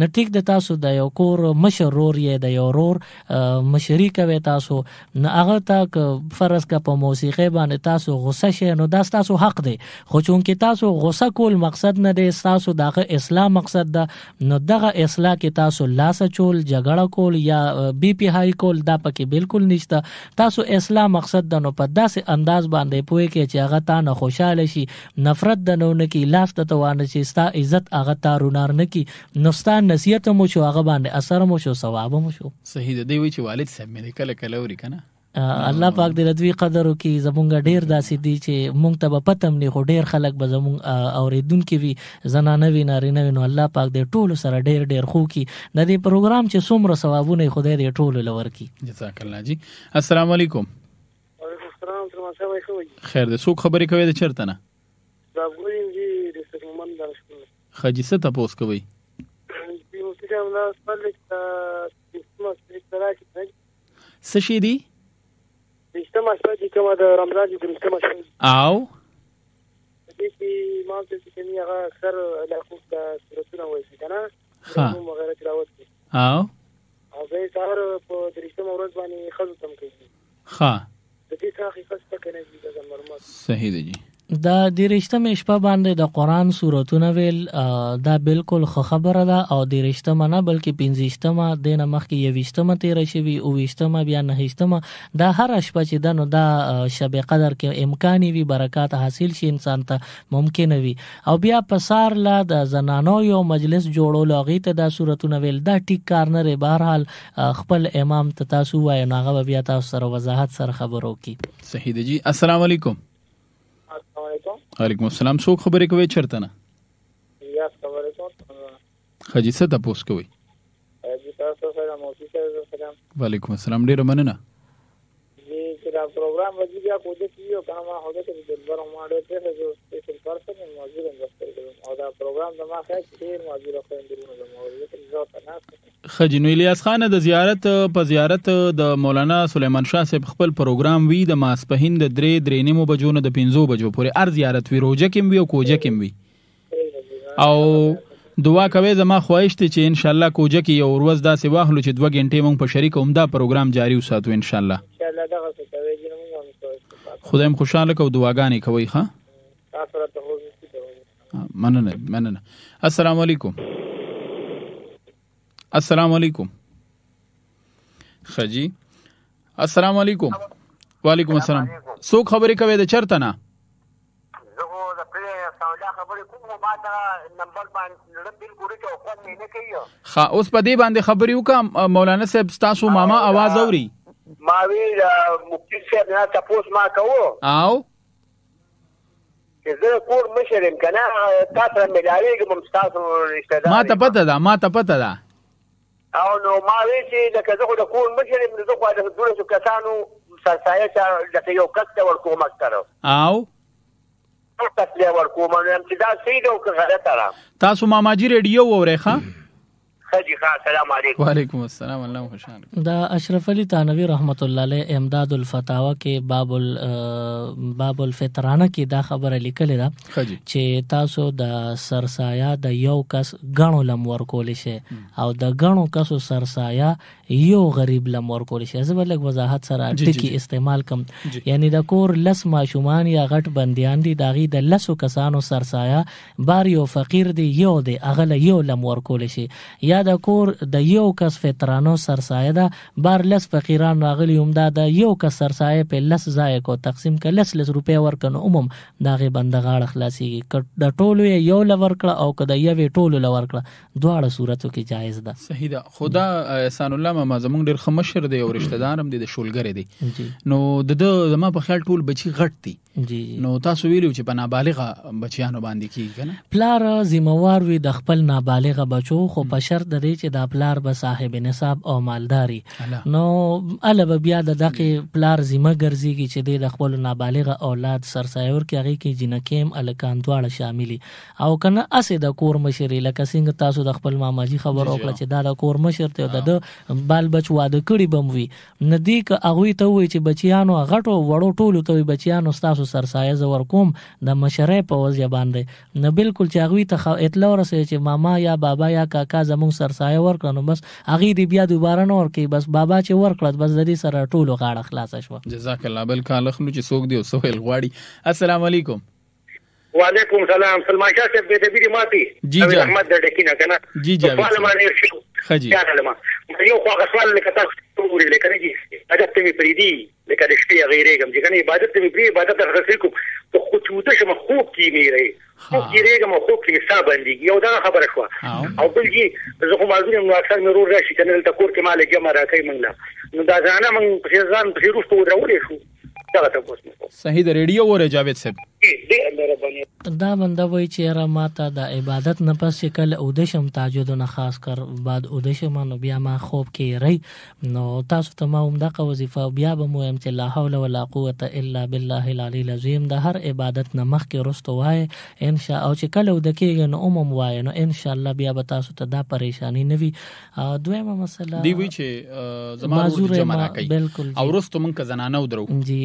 Speaker 2: نه ټیک د تاسو د یو کور مشرور یې د یو رور مشري کوي تاسو نه هغه تا فرض کا په موسیقي باندې تاسو غوسه شې نو دا تاسو حق دی خو چونکه تاسو غوسه کول مقصد نه دی تاسو دغه اسلام مقصد ده نو دغه اصلاح کې تاسو لاس چول جګړه کول یا بی پی هاي کول دا پکې بالکل نشته تاسو اسلام مقصد ده نو په داسې انداز باندې پوي کې چې هغه تا نه خوشاله شي نفرت د نو نه کې لاس ته توانه شي ستا عزت هغه تارونار نه کې نوستان نصیحت مو شو هغه باندې اثر مو شو ثواب مو شو
Speaker 1: صحیح دی وی چې والد صاحب مې کله کله وري کنه
Speaker 2: الله پاک دې دوی قدر وکي زمونږ ډیر داسې دي چې مونږ ته به پتم نه خو ډیر خلک به زمونږ اوریدونکو وي زنانه وي نارینه وي نو الله پاک دې ټول سره ډیر ډیر خو کی د دې پروګرام چې څومره ثوابونه خدای دې ټول لور کی
Speaker 1: جزاک الله جی. السلام علیکم.
Speaker 5: وعلیکم السلام ترمنځ وای
Speaker 1: خیر دې څوک خبرې کوي د چرته نه؟
Speaker 5: دا ګورین جی د سلمان درشکو
Speaker 1: خجی څه تاسو کوي؟
Speaker 5: دی مو څنګه ولا سپارلک اسمه سپیشل
Speaker 1: څه شي دی؟
Speaker 5: اجتماع شوی کومه د رمضان د اجتماع شوی
Speaker 1: او
Speaker 5: دې کې ما ته چې نه هغه اکثر علاقو ته سرتونه وایي کنه
Speaker 1: ها
Speaker 5: مغیره تلاوت
Speaker 1: او
Speaker 5: به سهار په درشته مورز باندې خزو تم کوي
Speaker 1: ها
Speaker 5: د دې څخه حقیقت څه کنه دي د مرمت
Speaker 1: صحیح دی جی.
Speaker 2: دا دیرشتمه شپه باندې د قرآن سورتونه ویل دا بالکل خبره ده او دیرشتمه نه بلکې 15مه دینه مخکې 20مه تیره شوي 20مه بیا 9مه دا هر شپه چې ده نو دا شب قدر کې امکان وي برکات حاصل شي انسان ته ممکن وي او بیا په سار لا د زنانو یو مجلس جوړول هغې ته دا سورتونه ویل دا ټیک کار نه دی. بهرحال خپل امام ته تاسو ووایو نو هغه بیا تاسو سره وضاحت سره خبرو کړي.
Speaker 1: صحیح دی جی. السلام علیکم. وعلیکم السلام. څوک خبرې کوي چېرته نه؟
Speaker 9: یاس خبرې کوم.
Speaker 1: ښه جي څه تپوس کوئ؟
Speaker 9: جی تاسو سره موجودہ سلام.
Speaker 1: وعلیکم السلام. ډېره مننه.
Speaker 9: جی چې دا پروګرام وځي بیا کوده کیو کنه ما هغه ته دلبر ما ډېر څه جو سپیشل پرسن موجودہ انوستر او دا پروګرام د ما خای چې موجودہ خويندرونه د موجودہ ځوت نه
Speaker 1: خجی. نو الیاس خان د زیارت په زیارت د مولانا سلیمان شاه صاحب خپل پروګرام وی د ماسپهین د 3:30 بجو نه د 5 بجو پورې ار زیارت وی روزه کې وی او کوجه کې وی او دعا کوي زما خواهش ته چې ان شاء الله کوجه کې یو ورځ داسې واخلو چې 2 غنټې مونږ په شریک عمده پروګرام جاری وساتو ان شاء الله.
Speaker 9: دا څه کوي چې موږ
Speaker 1: خدایم خوشاله کو دعاګانې کوي. ښه
Speaker 9: تاسو راته هو
Speaker 1: مننه. السلام علیکم. السلام علیکم. خجی. السلام علیکم. وعلیکم السلام. څوک خبرې کوي د چرته نه؟
Speaker 10: زه د پرې سوالیا خبرې کوم ما دا نمبر باندې نړۍ ګوري چې خو مې نه کوي.
Speaker 1: ښه اوس په دې باندې خبرې وکم مولانا صاحب تاسو ماما आवाज اوري؟
Speaker 10: ما وی مفتی صاحب نه تاسو ما کوو
Speaker 1: او
Speaker 10: زه کور مشرم کنه تاسو ملاویږم تاسو رشتہ دار
Speaker 1: ما ته پته ده
Speaker 10: او نو ما وی چې د کزه د کور مشرم زه خو د دولت کسانو سرسایه د یو کس ته ورکوم اکثر
Speaker 1: او
Speaker 10: تاسو ورکوم نو چې دا سیده او غلطه را
Speaker 1: تاسو ماماجي ریډیو وورئ ښه.
Speaker 10: خجی خان. السلام علیکم.
Speaker 1: وعلیکم السلام. الله خوشاله.
Speaker 2: دا اشرف علی تانوی رحمت الله علیه امداد الفتاوا کې باب الفطرانه کې دا خبره لیکلې ده چې تاسو د سرسایه د یو کس غنو لم ورکول شي او د غنو کسو سرسایه یو غریب لم ورکول شي. زه بلک وضاحت سره ټکی استعمال کم یعنی د کور لس ماشومان یا غټ بندیان دي داغي د لسو کسانو سرسایه بار یو فقیر دی یو دی اغله یو لم ورکول شي یا د کور د یو کس فطرانو سرسایه ده بار لس فقیران راغلی هم دا د یو کس سرسایه په لس ځای کو تقسیم ک لس روپیا ورکنو عموم داغه بندغاړه خلاصيږي د ټولو یو لور کړه او کده یو ټولو لور کړه دواړه صورتو کې جایز ده.
Speaker 1: صحیح ده. خدا احسان الله ما زمونږ ډیر خمشر دی او رشتہ دارم دی د شولګری دی نو د زما په خیال ټول بچی غټ دي نو تاسو ویلو چې په نابالغه بچیانو باندې کیږي کنه
Speaker 2: پلار ذمہوار وي د خپل نابالغه بچو خو په شرط د دې چې دا پلار به صاحب نصاب او مالداري نو الوب بیا د دغه پلار ذمہ ګرځيږي چې د خپل نابالغه اولاد سرسایه ور کوي کې جنکیم الکان دواړه شاملي او کنه اسې د کور مشر لکه څنګه تاسو د خپل ماماجي خبر وکړه چې دا د کور مشر ته د بال بچ واده کړي بموي ندی ک اغوي ته وي چې بچیانو غټو وړو ټولو ته بچیانو تاسو سرسایه زور کوم د مشرې په وځ باندې نه بالکل چې اغوي ته اطلاع ورسې چې ماما یا بابا یا کاکا زمون سرسایه ورکړنو بس اغي دی بیا دوباره نور کې بس بابا چې ورکړت بس د دې سره ټولو غاړه خلاص شو.
Speaker 1: جزاک الله. بل کال خلو چې څوک دی او سویل غواړي. السلام علیکم.
Speaker 10: وعلیکم السلام. سلمان شاه صاحب د دې ماتي
Speaker 1: جی
Speaker 10: احمد د ډکینه کنه
Speaker 1: جی
Speaker 10: جاوید
Speaker 1: خجی
Speaker 10: یو خو غسل لکه تاسو پوری لکه جی عادت می پریدي لکه د شپې غیرېګم چې کنه عبادت می پری عبادت درغسل کوم خو خطوته شم خوب کې میری خوب کې رېګم خوب کې حساب باندې یو دا خبره شو او بلګي زه خو مازونه نو اکثر مې رور راشي کنه د کور کې مال جمع راکې منګلا نو دا ځانه من په ځان په روستو درولې شو دا ته
Speaker 1: صحیح د ریډیو وره جاوید صاحب
Speaker 2: دا بنده وای چې را ماته د عبادت نه پس کله اودشم تهجد نه خاص کر بعد اودشم نو بیا ما خوب کې ری نو تاسو ته ما هم دغه وظیفه بیا به مو چې لا حول ولا قوت الا بالله العلی العظیم د هر عبادت نه مخ کې رستو وای ان شاء الله چې کله ود کېږي نو عموم وای نو ان شاء الله بیا به تاسو ته دا پریشانی نه وي. دویمه مسله
Speaker 1: دی وی چې زموږ جمع راکې بالکل او رستو من که زنانه ودرو
Speaker 2: جی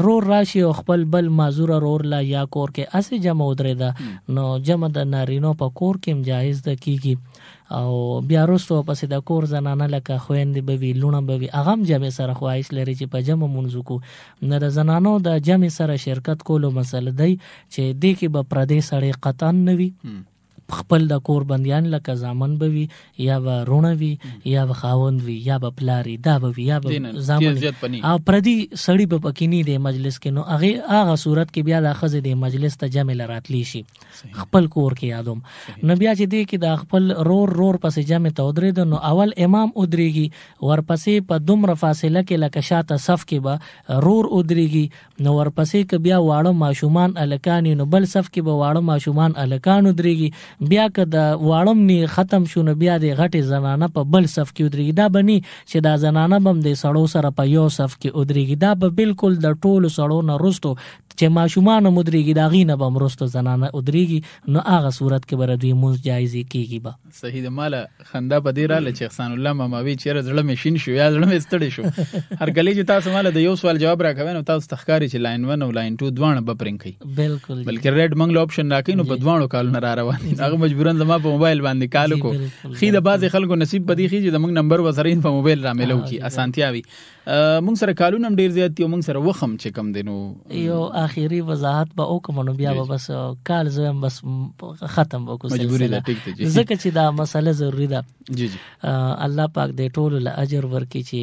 Speaker 2: رور راشي او خپل بل معذور رور لا یا کور کې اسې جمع ودرې ده نو جمع د نارینو په کور کې جایز ده کیږي او بیا وروسته پسې د کور زنانه لکه خویندې به وي لوڼه به وي هغه هم جمع سره خواهش لري چې په جمع مونځ وکړو. نو د زنانو د جمع سره شرکت کولو مسله دی چې دې کې به پردی سړی قطعا نه وي، خپل د کور بندیان لکه زامن به وي یا به رونه وي یا به خاوند وي یا به پلاری دا به وي یا به زامن او پردي سړی به پکې نه دی مجلس کې. نو هغه صورت کې بیا د ښځې د مجلس ته جمع لراتلی شي خپل کور کې یادوم. نو بیا چې دی کې د خپل رور پسې جمع ته ودرېد نو اول امام ودرېږي، ورپسې په دومره فاصله کې لکه شاته صف کې به رور ودرېږي، نو ورپسې که بیا واړه ماشومان الکان نو بل صف کې به واړه ماشومان الکان ودرېږي، بیا که د واړم نه ختم شو نو بیا د غټې زنانه په بل صف کې ودرېږي. دا به نه چې دا زنانه به هم د سړو سره په یو صف کې ودرېږي، دا به بالکل د ټولو سړو نه وروستو چې ماشومان هم ودرېږي د هغې نه به هم وروستو زنانه ودرېږي. نو هغه صورت کې به دوی مونځ جایزې کېږي. به
Speaker 1: صحیح ده. ماله خندا په دې راله چې احسان الله ماماوي چېرې زړه مې شین شو یا زړه مې ستړی شو. هر کله چې تاسو ماله د یو سوال جواب راکوئ نو تاسو ته ښکاري چې لاین 1 او لاین 2 دواړه به پرنګ کوي،
Speaker 2: بالکل
Speaker 1: بلکې ریډ منګل آپشن راکوي نو په دواړو کالونه را روان دي. هغه مجبورا زما په موبایل باندې کال وکړو. خې د بعضې خلکو نصیب په دې ښي چې د موږ نمبر ورسره په موبایل را میلو کړي اسانتیا وي. موږ سره کالونه هم ډېر زیات دي او موږ سره وخت هم چې کم دی. نو
Speaker 2: یو آخري وضاحت به وکړم نو بیا به بس کال زه هم بس ختم وکړو
Speaker 1: مجبوري ده. ټیک ده
Speaker 2: ځکه چې دا مسله ضروري ده.
Speaker 1: جی جی
Speaker 2: الله پاک دې ټولو له اجر ورکړي چې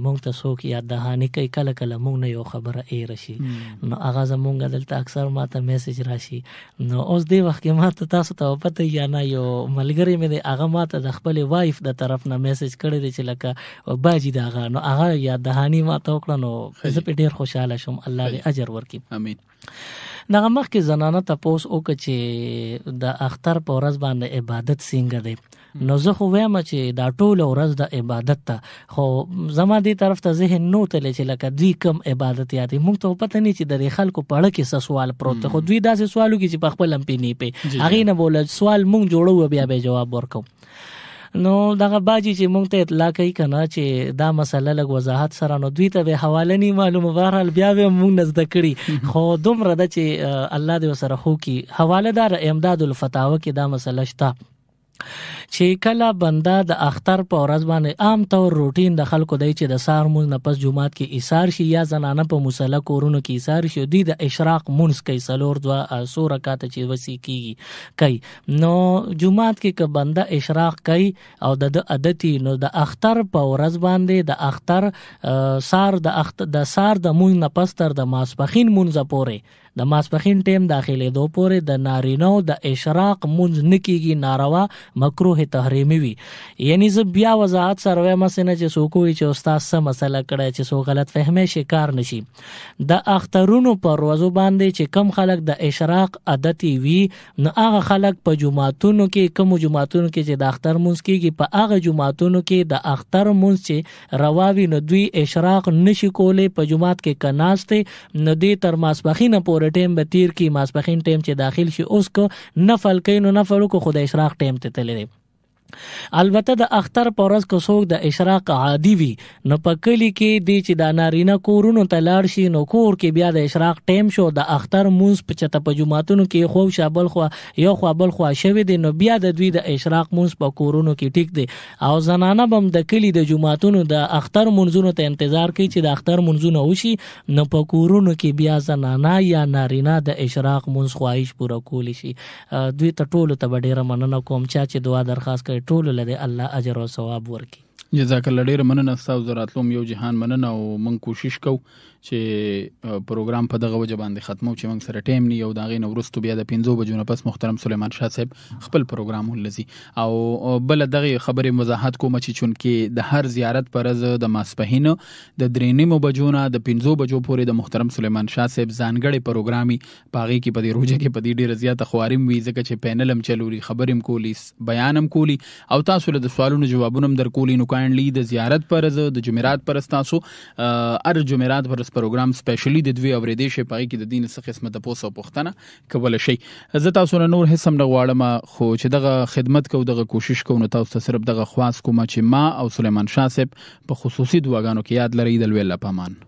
Speaker 2: موږ ته څوک یاد دهاني کوي، کله کله موږ نه یو خبره ایره شي نو هغه زمونږ دلته اکثر ماته میسج راشي. نو اوس دې وخت کې ماته تاسو ته پته یا نه یو ملګری مې دی هغه ماته د خپلې وایف د طرف نه میسج کړی دی چې لکه باجي د هغه نو هغه یاد دهاني ماته وکړه نو زه پې ډېر خوشحاله شوم. الله دې اجر ورکړي.
Speaker 1: امین.
Speaker 2: دغه مخکې زنانه تپوس وکړه چې د اختر په ورځ باندې عبادت څنګه دی. نو زه خو وایم چې دا ټوله ورځ د عبادت ته خو زما دې طرف ته ذهن نه تللی چې لکه دوی کم عبادت یادي. موږ ته پته نه چې د خلکو په اړه کې څه سوال پروت دی، خو دوی داسې سوال وکړي چې په خپل هم پې نه پې هغې نه بوله سوال موږ جوړو بیا به جواب ورکوو. نو دغه باجی چې مونږ ته اطلاع کوي کنه چې دا مسله لږ وضاحت سره نو دوی ته به حواله نه معلومه، بهرحال بیا به مونږ نزد کړي خو دومره ده چې الله دې سره خو کی حواله دار امداد الفتاوی کې دا مسله شته چې کله بنده د اختر په ورځ باندې عام طور روټین د خلکو دی چې د سهار مونځ نه پس جمعات کې ایثار شي یا زنانه په مصلی کورونو کې ایثار شي، دوی د اشراق مونځ کوي څلور دوه څو رکعاته چې وسی کیږي کوي. نو جمعات کې که بنده اشراق کوي او د عادتي نو د اختر په ورځ باندې د اختر سار د سار د مونځ نه پس تر د ماسپخین مونځ پورې د ماسپخین ټیم داخلي دو پورې د نارینو د اشراق مونځ نکیږي، ناروا مکروه تحریمی وي. یعنی زه بیا وضاحت سره وایم مسنه چې څوک وي چې استاد څه مسله کړی چې څوک غلط فهمي شکار نشي. د اخترونو پر ورځو باندې چې کم خلک د اشراق عادتي وي نو هغه خلک په جمعاتونو کې کوم جمعاتونو کې چې د اختر مونځ کیږي په هغه جمعاتونو کې د اختر مونځ چې رواوي نو دوی اشراق نشي کولی په جمعات کې کناسته نو دوی تر ماسپخین پورې ټیم به تیر کی ماسپخین ټیم چې داخل شي اوس کو نفل کوي نو نفل کو خدای اشراق ټیم ته تللی. البته د اختر په ورځ که څوک د اشراق عادي وي نو په کلي کې دی چې د نارینه کورونو ته لاړ شي نو کور کې بیا د اشراق ټیم شو د اختر مونځ په چته په جمعاتونو کې خو شابل خو یو خو بل خو شوی دی نو بیا د دوی د اشراق مونځ په کورونو کې ټیک دی او زنانه بم د کلي د جمعاتونو د اختر مونځونو ته انتظار کوي چې د اختر مونځونه وشي نو په کورونو کې بیا زنانه یا نارینه د اشراق مونځ خواهش پوره کولی شي. دوی ته ټولو ته ډیره مننه کوم چې دعا درخواست کوي ټول لده الله اجر او ثواب ورکړي.
Speaker 1: جزاک الله ډیره مننه تاسو راتلوم یو جهان مننه او من کوشش کو چې پروګرام په دغه وجه باندې ختمو چې موږ سره ټیم نه یو دا غي نو ورستو بیا د 5 بجو نه پس محترم سلیمان شاه صاحب خپل پروګرام ولزي او بل دغه خبره وضاحت کوم چې چون کې د هر زیارت پرز د ماسپهین د 3:30 بجو نه د 5 بجو پورې د محترم سلیمان شاه صاحب ځانګړي پروګرامي پاغي کې په دې روزه کې په دې ډیره زیاته خواریم وی ځکه چې پینل هم چلوري خبرم کولی بیانم کولی او تاسو له سوالونو جوابونه هم در کولی نو کاینلی د زیارت پرز د جمعرات پر تاسو ار جمعرات پر پروګرام سپیشلی د دوی اوریدې شي پای کې د دین څخه قسمه د پوسو پښتنه کول شي. زه تاسو نه نور هیڅ هم نه غواړم خو چې دغه خدمت کو دغه کوشش کو نو تاسو صرف دغه خواص کوم چې ما او سلیمان شاه صاحب په خصوصي دعاګانو کې یاد لرئ د لوی الله پامان.